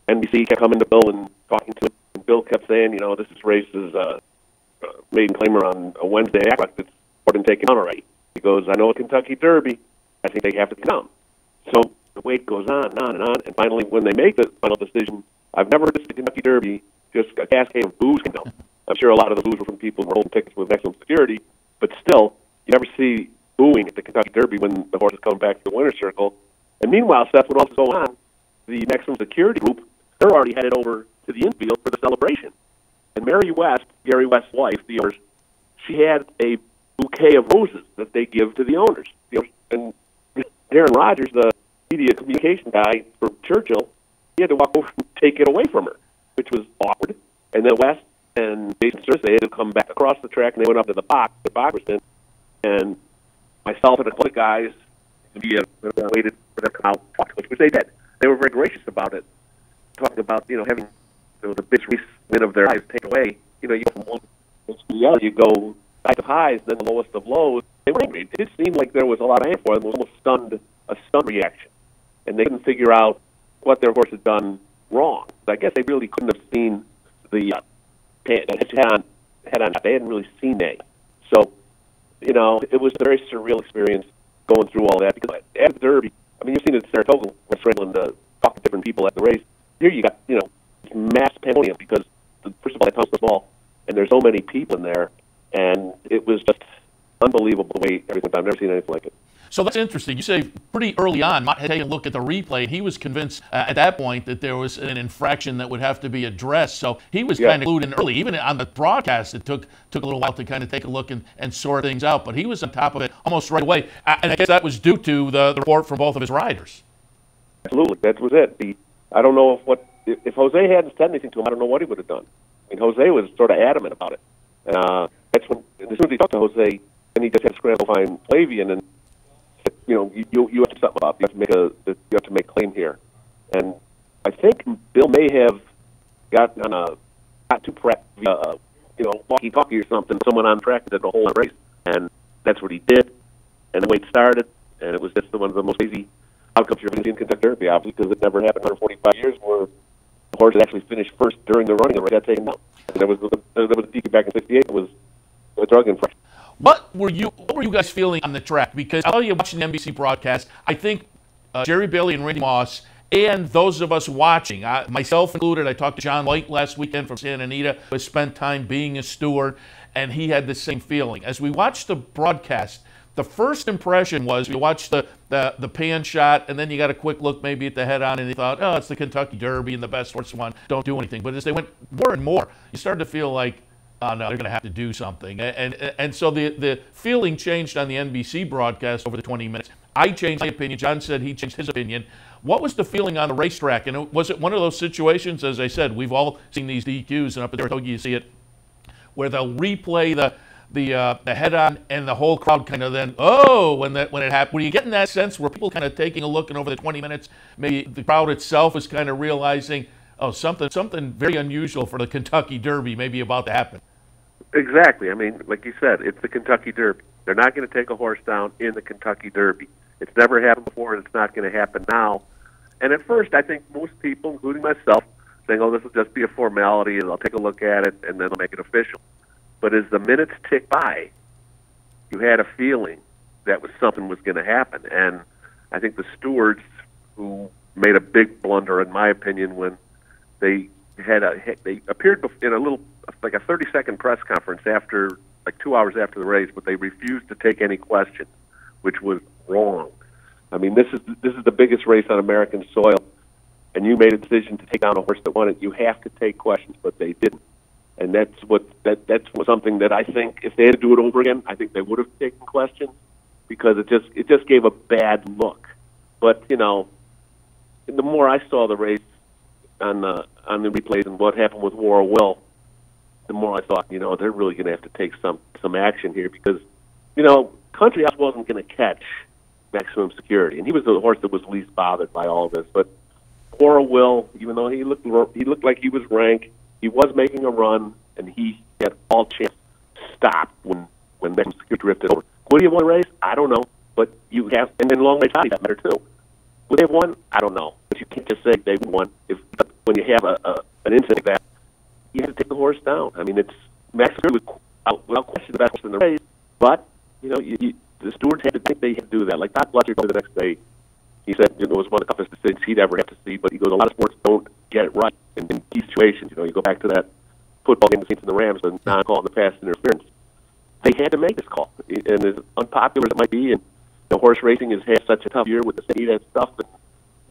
NBC kept coming to Bill and talking to him, and Bill kept saying, this race is maiden claimer on a Wednesday. Act like it's been taken on already. He goes, I know a Kentucky Derby. I think they have to come. So the wait goes on and on and on, and finally, when they make the final decision, I've never heard the Kentucky Derby just a cascade of boos came down. I'm sure a lot of the boos were from people who were holding tickets with maximum security, but still, you never see booing at the Kentucky Derby when the horse is coming back to the winner's circle. And meanwhile, Seth, what else is going on? The maximum security group, they're already headed over to the infield for the celebration. And Mary West, Gary West's wife, the owners, she had a bouquet of roses that they give to the owners. And Darren Rogers, the media communication guy for Churchill, he had to walk over and take it away from her, which was awkward. And then West and Jason Cersei had to come back across the track, and they went up to the box was in, and myself and a couple of guys, the media waited for them to come out, which they did. They were very gracious about it, talking about, having the biggest race win of their lives taken away. You go from one to the other, you go high of highs, then the lowest of lows. They were angry. It did seem like there was a lot of anger for them. It was almost a stunned reaction. And they couldn't figure out what their horse had done wrong. I guess they really couldn't have seen the head-on. They hadn't really seen that. So, it was a very surreal experience going through all that. Because at the Derby, you've seen it at Saratoga, where Strickland talked to different people at the race. Here you got, mass pandemonium because, first of all, the town's so small, and there's so many people in there, and it was just unbelievable the way everything. I've never seen anything like it. So that's interesting. You say pretty early on, Mott had taken a look at the replay. He was convinced at that point that there was an infraction that would have to be addressed. So he was kind of glued in early. Even on the broadcast, it took a little while to kind of take a look and sort things out. But he was on top of it almost right away. And I guess that was due to the report from both of his riders. Absolutely. That was it. I don't know if Jose hadn't said anything to him, I don't know what he would have done. Jose was sort of adamant about it. That's when, as soon as he talked to Jose, then he just had to scramble to find Flavian and you have to do something about it. You have to make a claim here. And I think Bill may have gotten on not too prep via walkie-talkie or something. Someone on track did the whole race, and that's what he did. And the wait started, and it was just one of the most crazy outcomes you're going to see in Kentucky Derby, obviously, because it never happened in 145 years where the horse had actually finished first during the running and got taken down. And there was a DQ back in '68. It was a drug infraction. What were you guys feeling on the track? Because I'll tell you, watching the NBC broadcast, I think Jerry Bailey and Randy Moss, and those of us watching, myself included, I talked to John White last weekend from Santa Anita, who has spent time being a steward, and he had the same feeling. As we watched the broadcast, the first impression was you watched the pan shot, and then you got a quick look maybe at the head-on, and you thought, oh, it's the Kentucky Derby, and the best horse won, don't do anything. But as they went more and more, you started to feel like, oh, no, they're going to have to do something. And so the feeling changed on the NBC broadcast over the 20 minutes. I changed my opinion. John said he changed his opinion. What was the feeling on the racetrack? And was it one of those situations, as I said, we've all seen these DQs, and up at Saratoga you see it, where they'll replay the head-on and the whole crowd kind of then, oh, when it happened. Were you getting that sense where people kind of taking a look, and over the 20 minutes, maybe the crowd itself is kind of realizing, oh, something very unusual for the Kentucky Derby may be about to happen? Exactly. Like you said, it's the Kentucky Derby. They're not going to take a horse down in the Kentucky Derby. It's never happened before, and it's not going to happen now. And at first, I think most people, including myself, saying, oh, this will just be a formality, and I'll take a look at it, and then they'll make it official. But as the minutes tick by, you had a feeling that something was going to happen. And I think the stewards, who made a big blunder, in my opinion, when they appeared in a 30-second press conference after, 2 hours after the race, but they refused to take any questions, which was wrong. This is the biggest race on American soil, and you made a decision to take down a horse that won it. You have to take questions, but they didn't. And that's something that I think if they had to do it over again, I think they would have taken questions, because it just gave a bad look. But the more I saw the race on the replays and what happened with War of Will, the more I thought, they're really going to have to take some action here, because Country House wasn't going to catch maximum security, and he was the horse that was least bothered by all of this. But poor Will, even though he looked like he was rank, he was making a run, and he had all chance to stop when Mexican Security drifted over. Would he have won a race? I don't know. But you have, and then long range that matter too. Would they have won? I don't know. But you can't just say they won. When you have an incident like that, you have to take the horse down. I mean, it's Max Security without question the best horse in the race, but the stewards had to think they had to do that. Like Todd Fletcher told me the next day, he said it was one of the toughest decisions he'd ever have to see. But he goes, a lot of sports don't get it right in these situations. You go back to that football game, the Saints and the Rams, the non-call and the pass interference. They had to make this call, and as unpopular as it might be, and horse racing has had such a tough year with the state and stuff,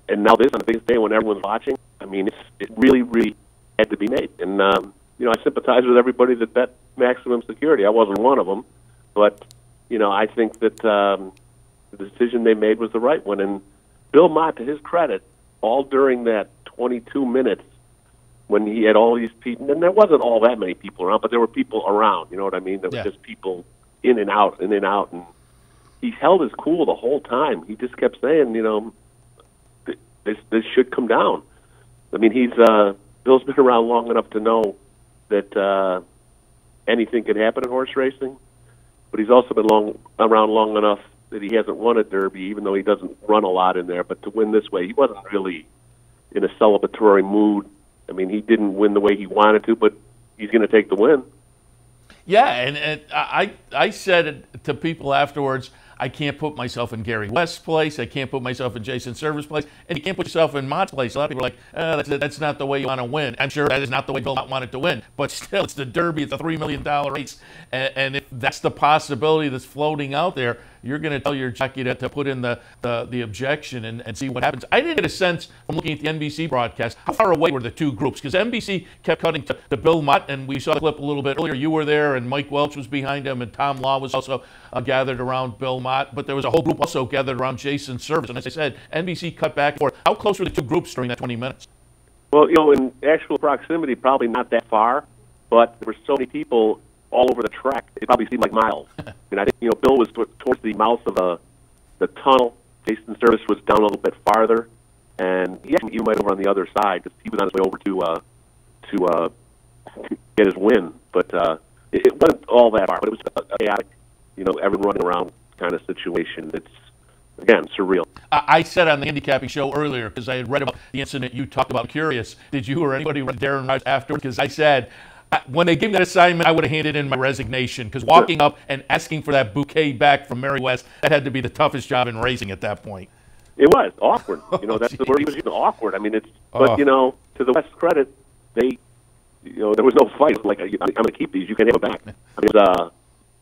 and now this on the biggest day when everyone's watching. I mean, it really, really had to be made. And I sympathize with everybody that bet maximum security. I wasn't one of them, but I think that the decision they made was the right one. And Bill Mott, to his credit, all during that 22 minutes when he had all these people, and there wasn't all that many people around, but there were people around. You know what I mean? There were just people in and out, and he held his cool the whole time. He just kept saying, this should come down. I mean, Bill's been around long enough to know that anything can happen in horse racing, but he's also been around long enough that he hasn't won a Derby, even though he doesn't run a lot in there. But to win this way, he wasn't really in a celebratory mood. I mean, he didn't win the way he wanted to, but he's going to take the win. Yeah, and I said to people afterwards, I can't put myself in Gary West's place. I can't put myself in Jason Server's place. And you can't put yourself in Mott's place. A lot of people are like, that's not the way you want to win. I'm sure that is not the way Bill Mott wanted to win. But still, it's the Derby. It's a $3 million race. And if that's the possibility that's floating out there, you're going to tell your jockey to put in the objection and see what happens. I didn't get a sense from looking at the NBC broadcast how far away were the two groups, because NBC kept cutting to Bill Mott, and we saw the clip a little bit earlier. You were there, and Mike Welch was behind him, and Tom Law was also gathered around Bill Mott. But there was a whole group also gathered around Jason Servis. And as I said, NBC cut back and forth. How close were the two groups during that 20 minutes? Well, in actual proximity, probably not that far, but there were so many people all over the track, it probably seemed like miles. And I think, Bill was towards the mouth of the tunnel. Jason Servis was down a little bit farther, and he actually might over on the other side because he was on his way over to get his win. But it wasn't all that far, but it was a chaotic, everyone running around kind of situation. It's, again, surreal. I said on the handicapping show earlier, because I had read about the incident you talked about. I'm curious, did you or anybody read Darren Rice afterward? Because I said, when they gave me that assignment, I would have handed in my resignation, because walking up and asking for that bouquet back from Mary West, that had to be the toughest job in racing at that point. It was awkward. That's the word he was using, awkward. I mean, but to the West's credit, there was no fight. Like, I'm going to keep these. You can have it back. I mean,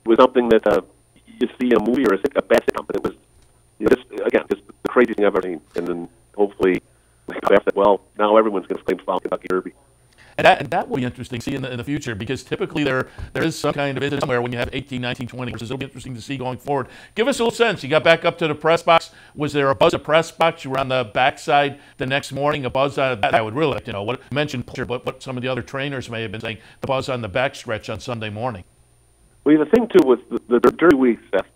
it was something that you see in a movie or a bad sitcom, but it was, just the craziest thing I've ever seen. And then hopefully, now everyone's going to claim to follow Kentucky Derby. And that will be interesting to see in the future, because typically there is some kind of incident somewhere when you have 18, 19, 20 horses. It'll be interesting to see going forward. Give us a little sense. You got back up to the press box. Was there a buzz at press box? You were on the backside the next morning. A buzz out of that. I would really like to know what you mentioned, but what some of the other trainers may have been saying. The buzz on the backstretch on Sunday morning. Well, the thing too was the Derby week, Seth.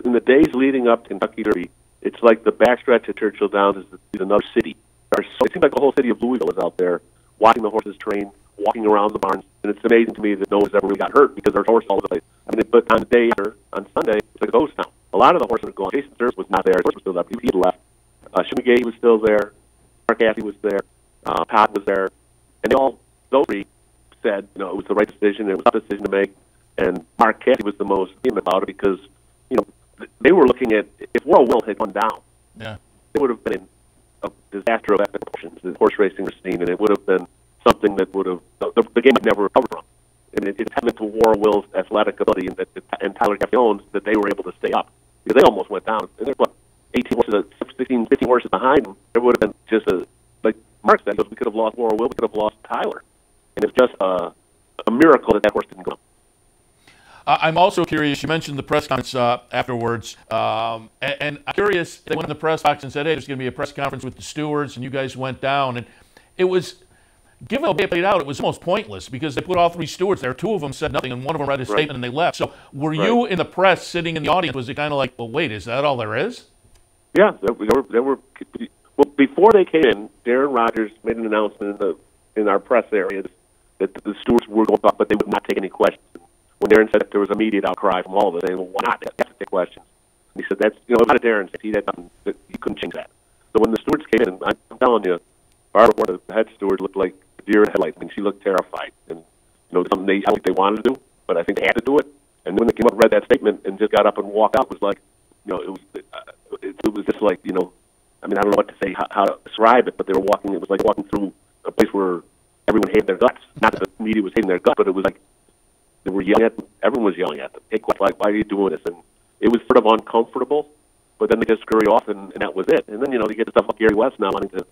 In the days leading up to Kentucky Derby, it's like the backstretch at Churchill Downs is another city. It seems like the whole city of Louisville is out there, watching the horses train, walking around the barns, and it's amazing to me that no one's ever really got hurt because there's horses all over the place. I mean, but on the day after, on Sunday, it's like a ghost town. A lot of the horses were gone. Jason Servis was not there. His horse was still up. He had left. Shim McGahee was still there. Mark Cassidy was there. Todd was there. And those three said, it was the right decision. It was a tough decision to make. And Mark Cassidy was the most vehement about it because, they were looking at, if World Will had gone down, it would have been a disaster of epic proportions that horse racing was seen, and it would have been something that would have, the game would never recover from. And it's testament to War Will's athletic ability and Tyler Gaffione's that they were able to stay up. Because they almost went down. And there's, 18 horses, 16, 15 horses behind them. There would have been just like Mark said, we could have lost War Will, we could have lost Tyler. And it's just a miracle that horse didn't go. I'm also curious, you mentioned the press conference afterwards, and I'm curious, they went in the press box and said, hey, there's going to be a press conference with the stewards, and you guys went down, and it was, given how they played out, it was almost pointless, because they put all three stewards there. Two of them said nothing, and one of them read a statement, and they left. So were you in the press sitting in the audience? Was it kind of like, well, wait, is that all there is? Yeah, there were Well, before they came in, Darren Rogers made an announcement in our press areas that the stewards were going up, but they would not take any questions. When Darren said that, there was immediate outcry from all of us saying, well, why not? They have to take questions. And he said, that's, a lot of Darren said he had nothing, that he couldn't change that. So when the stewards came in, I'm telling you, Barbara, the head steward, looked like a deer in headlights. I mean, she looked terrified. And, something I don't think they wanted to do, but I think they had to do it. And when they came up and read that statement and just got up and walked out, it was like, it was just like, I mean, I don't know what to say, how to describe it, but it was like walking through a place where everyone hated their guts. Not that the media was hating their guts, but it was like they were yelling at them. Everyone was yelling at them. Hey, why are you doing this? And it was sort of uncomfortable, but then they just scurry off, and that was it. And then, they get the stuff like Gary West now wanting to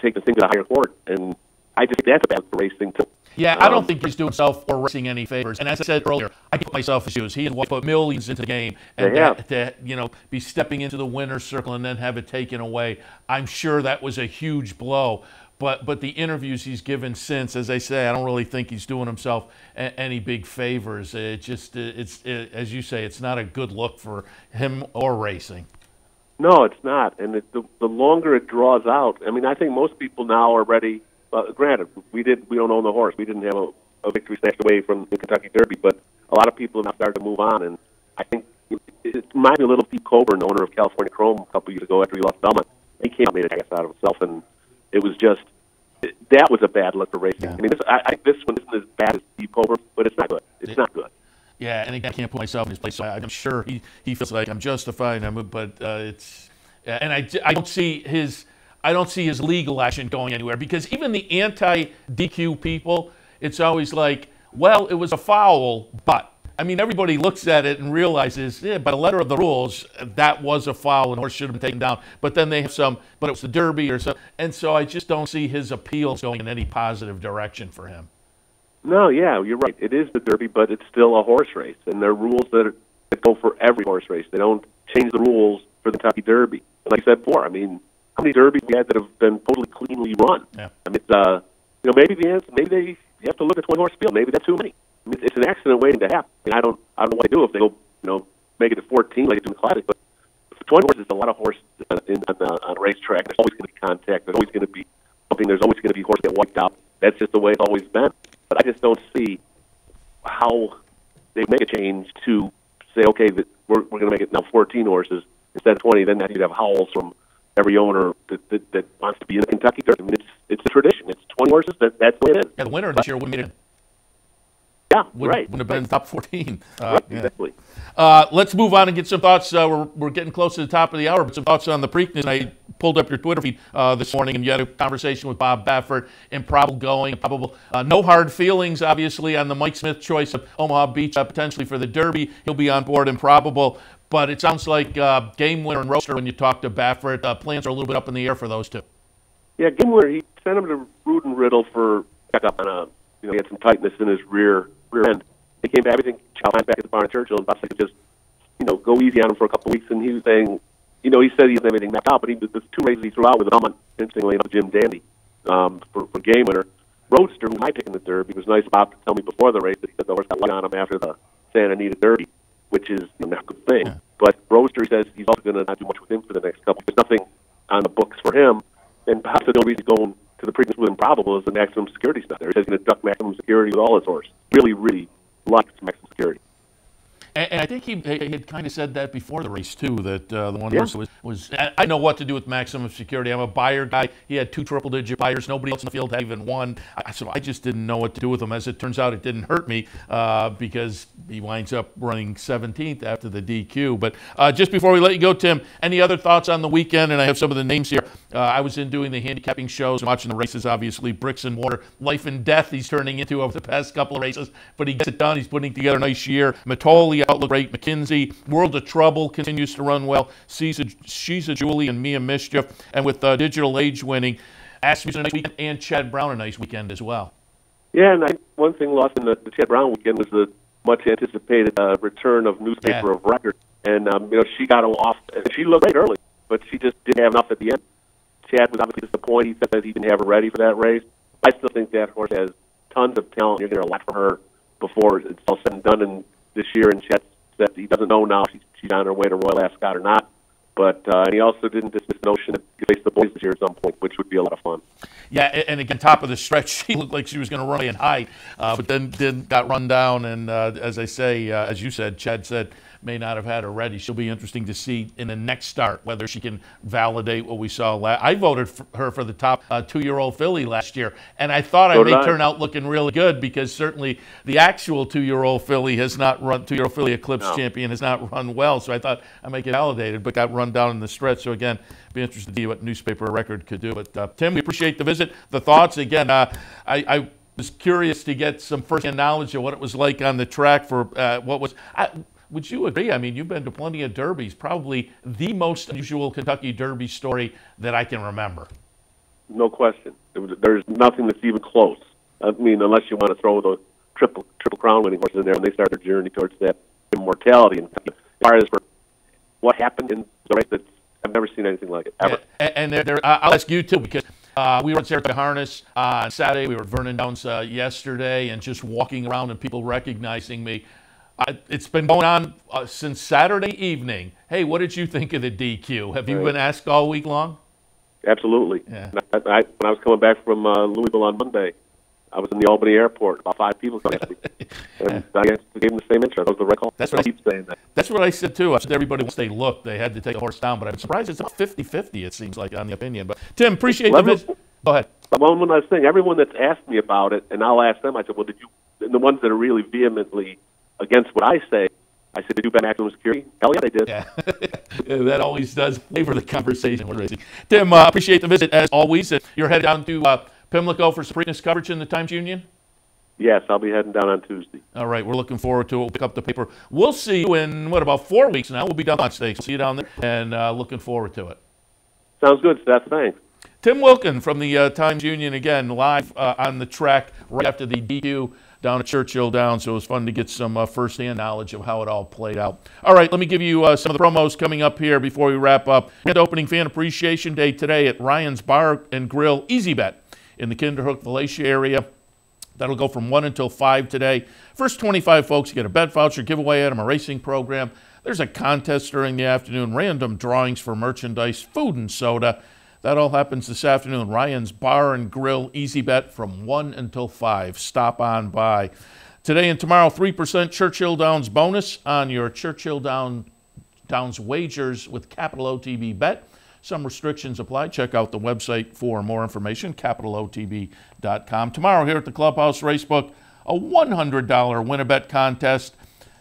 take the thing to the higher court. And I just think that's a bad racing, too. Yeah, I don't think he's doing himself or racing any favors. And as I said earlier, I put myself in his shoes. He and White put millions into the game, and to be stepping into the winner's circle and then have it taken away. I'm sure that was a huge blow. But the interviews he's given since, as I say, I don't really think he's doing himself any big favors. It's as you say, it's not a good look for him or racing. No, it's not. And the longer it draws out, I mean, I think most people now are ready. Granted, we don't own the horse. We didn't have a victory snatched away from the Kentucky Derby, but a lot of people have now started to move on. And I think it reminds me a little of Steve Coburn, the owner of California Chrome, a couple years ago after he lost Belmont. He came out and made an ass out of himself, and it was just that was a bad look for racing. Yeah. I mean, this one isn't as bad as Steve Coburn, but it's not good. It's not good. Yeah, and again, I can't put myself in his place. So I'm sure he feels like I'm justified. But it's and I don't see his legal action going anywhere, because even the anti-DQ people, it's always like, well, it was a foul, but. I mean, everybody looks at it and realizes, by the letter of the rules, that was a foul and horse should have been taken down. But then they have but it was the Derby or something. And so I just don't see his appeals going in any positive direction for him. No, yeah, you're right. It is the Derby, but it's still a horse race. And there are rules that go for every horse race. They don't change the rules for the Kentucky Derby. And like I said before, I mean, how many Derbies we had that have been totally cleanly run? Yeah. I mean, maybe the answer, you have to look at 20-horse field. Maybe that's too many. I mean, it's an accident waiting to happen. I mean, I don't know what they do if they go, make it to 14 like they do in the Classic. But for 20 horses, it's a lot of horse on a racetrack. There's always going to be contact. There's always going to be bumping. There's always going to be horse get wiped out. That's just the way it's always been. But I just don't see how they make a change to say, okay, that we're going to make it now 14 horses instead of 20. Then you'd have howls from every owner that wants to be in the Kentucky Derby. I mean, it's a tradition. It's 20 horses. That's the way it is. Yeah, the winner this year wouldn't be in. Yeah, wouldn't have been top 14. Right, exactly. Let's move on and get some thoughts. We're getting close to the top of the hour, but some thoughts on the Preakness. I pulled up your Twitter feed this morning, and you had a conversation with Bob Baffert. Improbable going, probable. No hard feelings, obviously, on the Mike Smith choice of Omaha Beach potentially for the Derby. He'll be on board, improbable. But it sounds like Game Winner and Roadster, when you talk to Baffert, plans are a little bit up in the air for those two. Yeah, Game Winner, he sent him to Root and Riddle for checkup on he had some tightness in his rear end. He came back, everything back at the barn at Churchill, and Bob said just, go easy on him for a couple of weeks. And he was saying, he said he didn't have anything back out, but the two races he threw out with Belmont, interestingly enough, Jim Dandy, for Game Winner. Roadster, who I picked in the Derby, was nice Bob to tell me before the race that he said the horse got light on him after the Santa Anita Derby, which is not a good thing. Yeah. But Roadster, he says he's also going to not do much with him for the next couple. There's nothing on the books for him. And Bob said the only reason he's going to the Preakness with Improbable is the maximum security stuff there. He says he's going to duck maximum security with all his horse. Really, really likes maximum security. And I think he had kind of said that before the race, too, that the one horse was I know what to do with maximum security. I'm a buyer guy. He had 2 triple-digit buyers. Nobody else in the field had even one. So I just didn't know what to do with him. As it turns out, it didn't hurt me because he winds up running 17th after the DQ. But just before we let you go, Tim, any other thoughts on the weekend? And I have some of the names here. I was in doing the handicapping shows and watching the races, obviously. Bricks and mortar, life and death he's turning into over the past couple of races. But he gets it done. He's putting together a nice year. Matoli, outlook great. McKinsey, World of Trouble continues to run well. She's a Julie and Mia Mischief. And with Digital Age winning, Asmussen a nice weekend, and Chad Brown a nice weekend as well. Yeah, and one thing lost in the Chad Brown weekend was the much-anticipated return of Newspaper of Record. And, she got off, and she looked great early, but she just didn't have enough at the end. Chad was obviously disappointed. He said that he didn't have her ready for that race. I still think that horse has tons of talent. You're going to hear a lot from her before it's all said and done this year, and Chad said he doesn't know now if she's on her way to Royal Ascot or not. But he also didn't dismiss the notion that he could face the boys this year at some point, which would be a lot of fun. Yeah, and again, top of the stretch, she looked like she was going to run and hide, but then got run down. And as I say, as you said, Chad said, may not have had her ready. She'll be interesting to see in the next start whether she can validate what we saw last. I voted for her for the top 2-year-old filly last year, and I thought I may turn out looking really good because certainly the actual 2-year-old filly has not run. 2-year-old filly Eclipse champion has not run well, so I thought I might get validated, but got run down in the stretch. So again, be interested to see what newspaper record could do. But Tim, we appreciate the visit, the thoughts. Again, I was curious to get some first-hand knowledge of what it was like on the track for what was. Would you agree? I mean, you've been to plenty of derbies. Probably the most unusual Kentucky Derby story that I can remember. No question. There's nothing that's even close. I mean, unless you want to throw the triple crown winning horses in there, and they start their journey towards that immortality. And as far as for what happened in the race, I've never seen anything like it ever. And I'll ask you too, because we were at Saratoga Harness on Saturday. We were at Vernon Downs yesterday, and just walking around and people recognizing me. It's been going on since Saturday evening. Hey, what did you think of the DQ? Have you been asked all week long? Absolutely. Yeah. When I was coming back from Louisville on Monday, I was in the Albany airport. About 5 people came at me. And I gave them the same intro. That was the right call. That's what I keep saying that. That's what I said, too. I said everybody, once they looked, they had to take a horse down. But I'm surprised it's about 50-50, it seems like, on the opinion. But, Tim, appreciate the visit. Go ahead. One last thing. Everyone that's asked me about it, and I'll ask them, I said, well, did you, and the ones that are really vehemently against what I say, I said, did you bet maximum security? Hell yeah, they did. Yeah. That always does flavor the conversation with racing. Tim, appreciate the visit, as always. You're headed down to Pimlico for some Preakness coverage in the Times-Union? Yes, I'll be heading down on Tuesday. All right, we're looking forward to it. We'll pick up the paper. We'll see you in, about 4 weeks now. We'll be down on stage. See you down there, and looking forward to it. Sounds good, Seth. Thanks. Tim Wilkin from the Times-Union, again, live on the track right after the DQ down at Churchill Downs, so it was fun to get some first-hand knowledge of how it all played out. All right, let me give you some of the promos coming up here before we wrap up. Grand opening Fan Appreciation Day today at Ryan's Bar and Grill Easy Bet in the Kinderhook, Valatia area. That'll go from 1 until 5 today. First 25 folks get a bet voucher giveaway at them, a racing program. There's a contest during the afternoon, random drawings for merchandise, food and soda. That all happens this afternoon. Ryan's Bar and Grill Easy Bet from 1 until 5. Stop on by. Today and tomorrow, 3% Churchill Downs bonus on your Churchill Downs wagers with capital OTB Bet. Some restrictions apply. Check out the website for more information, capitalotb.com. Tomorrow here at the Clubhouse Racebook, a $100 win-a-bet contest.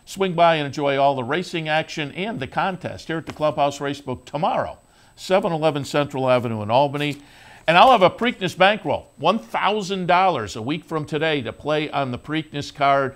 Swing by and enjoy all the racing action and the contest here at the Clubhouse Racebook tomorrow. 711 Central Avenue in Albany. And I'll have a Preakness bankroll, $1,000 a week from today to play on the Preakness card.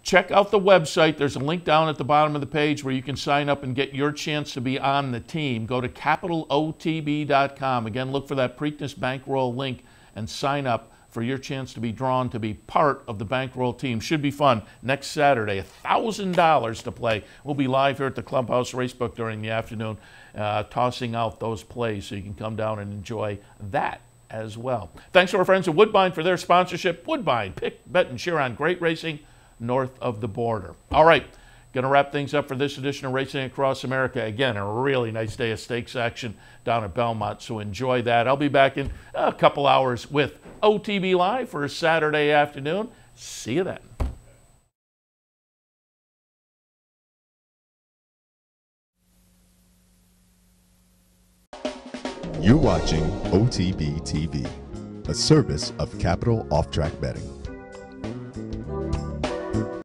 Check out the website. There's a link down at the bottom of the page where you can sign up and get your chance to be on the team. Go to capitalotb.com. Again, look for that Preakness bankroll link and sign up for your chance to be drawn to be part of the bankroll team. Should be fun. Next Saturday, $1,000 to play. We'll be live here at the Clubhouse Racebook during the afternoon, tossing out those plays so you can come down and enjoy that as well. Thanks to our friends at Woodbine for their sponsorship. Woodbine, pick, bet, and cheer on great racing north of the border. All right, going to wrap things up for this edition of Racing Across America. Again, a really nice day of stakes action down at Belmont, so enjoy that. I'll be back in a couple hours with OTB Live for a Saturday afternoon. See you then. You're watching OTB TV, a service of Capital Off Track Betting.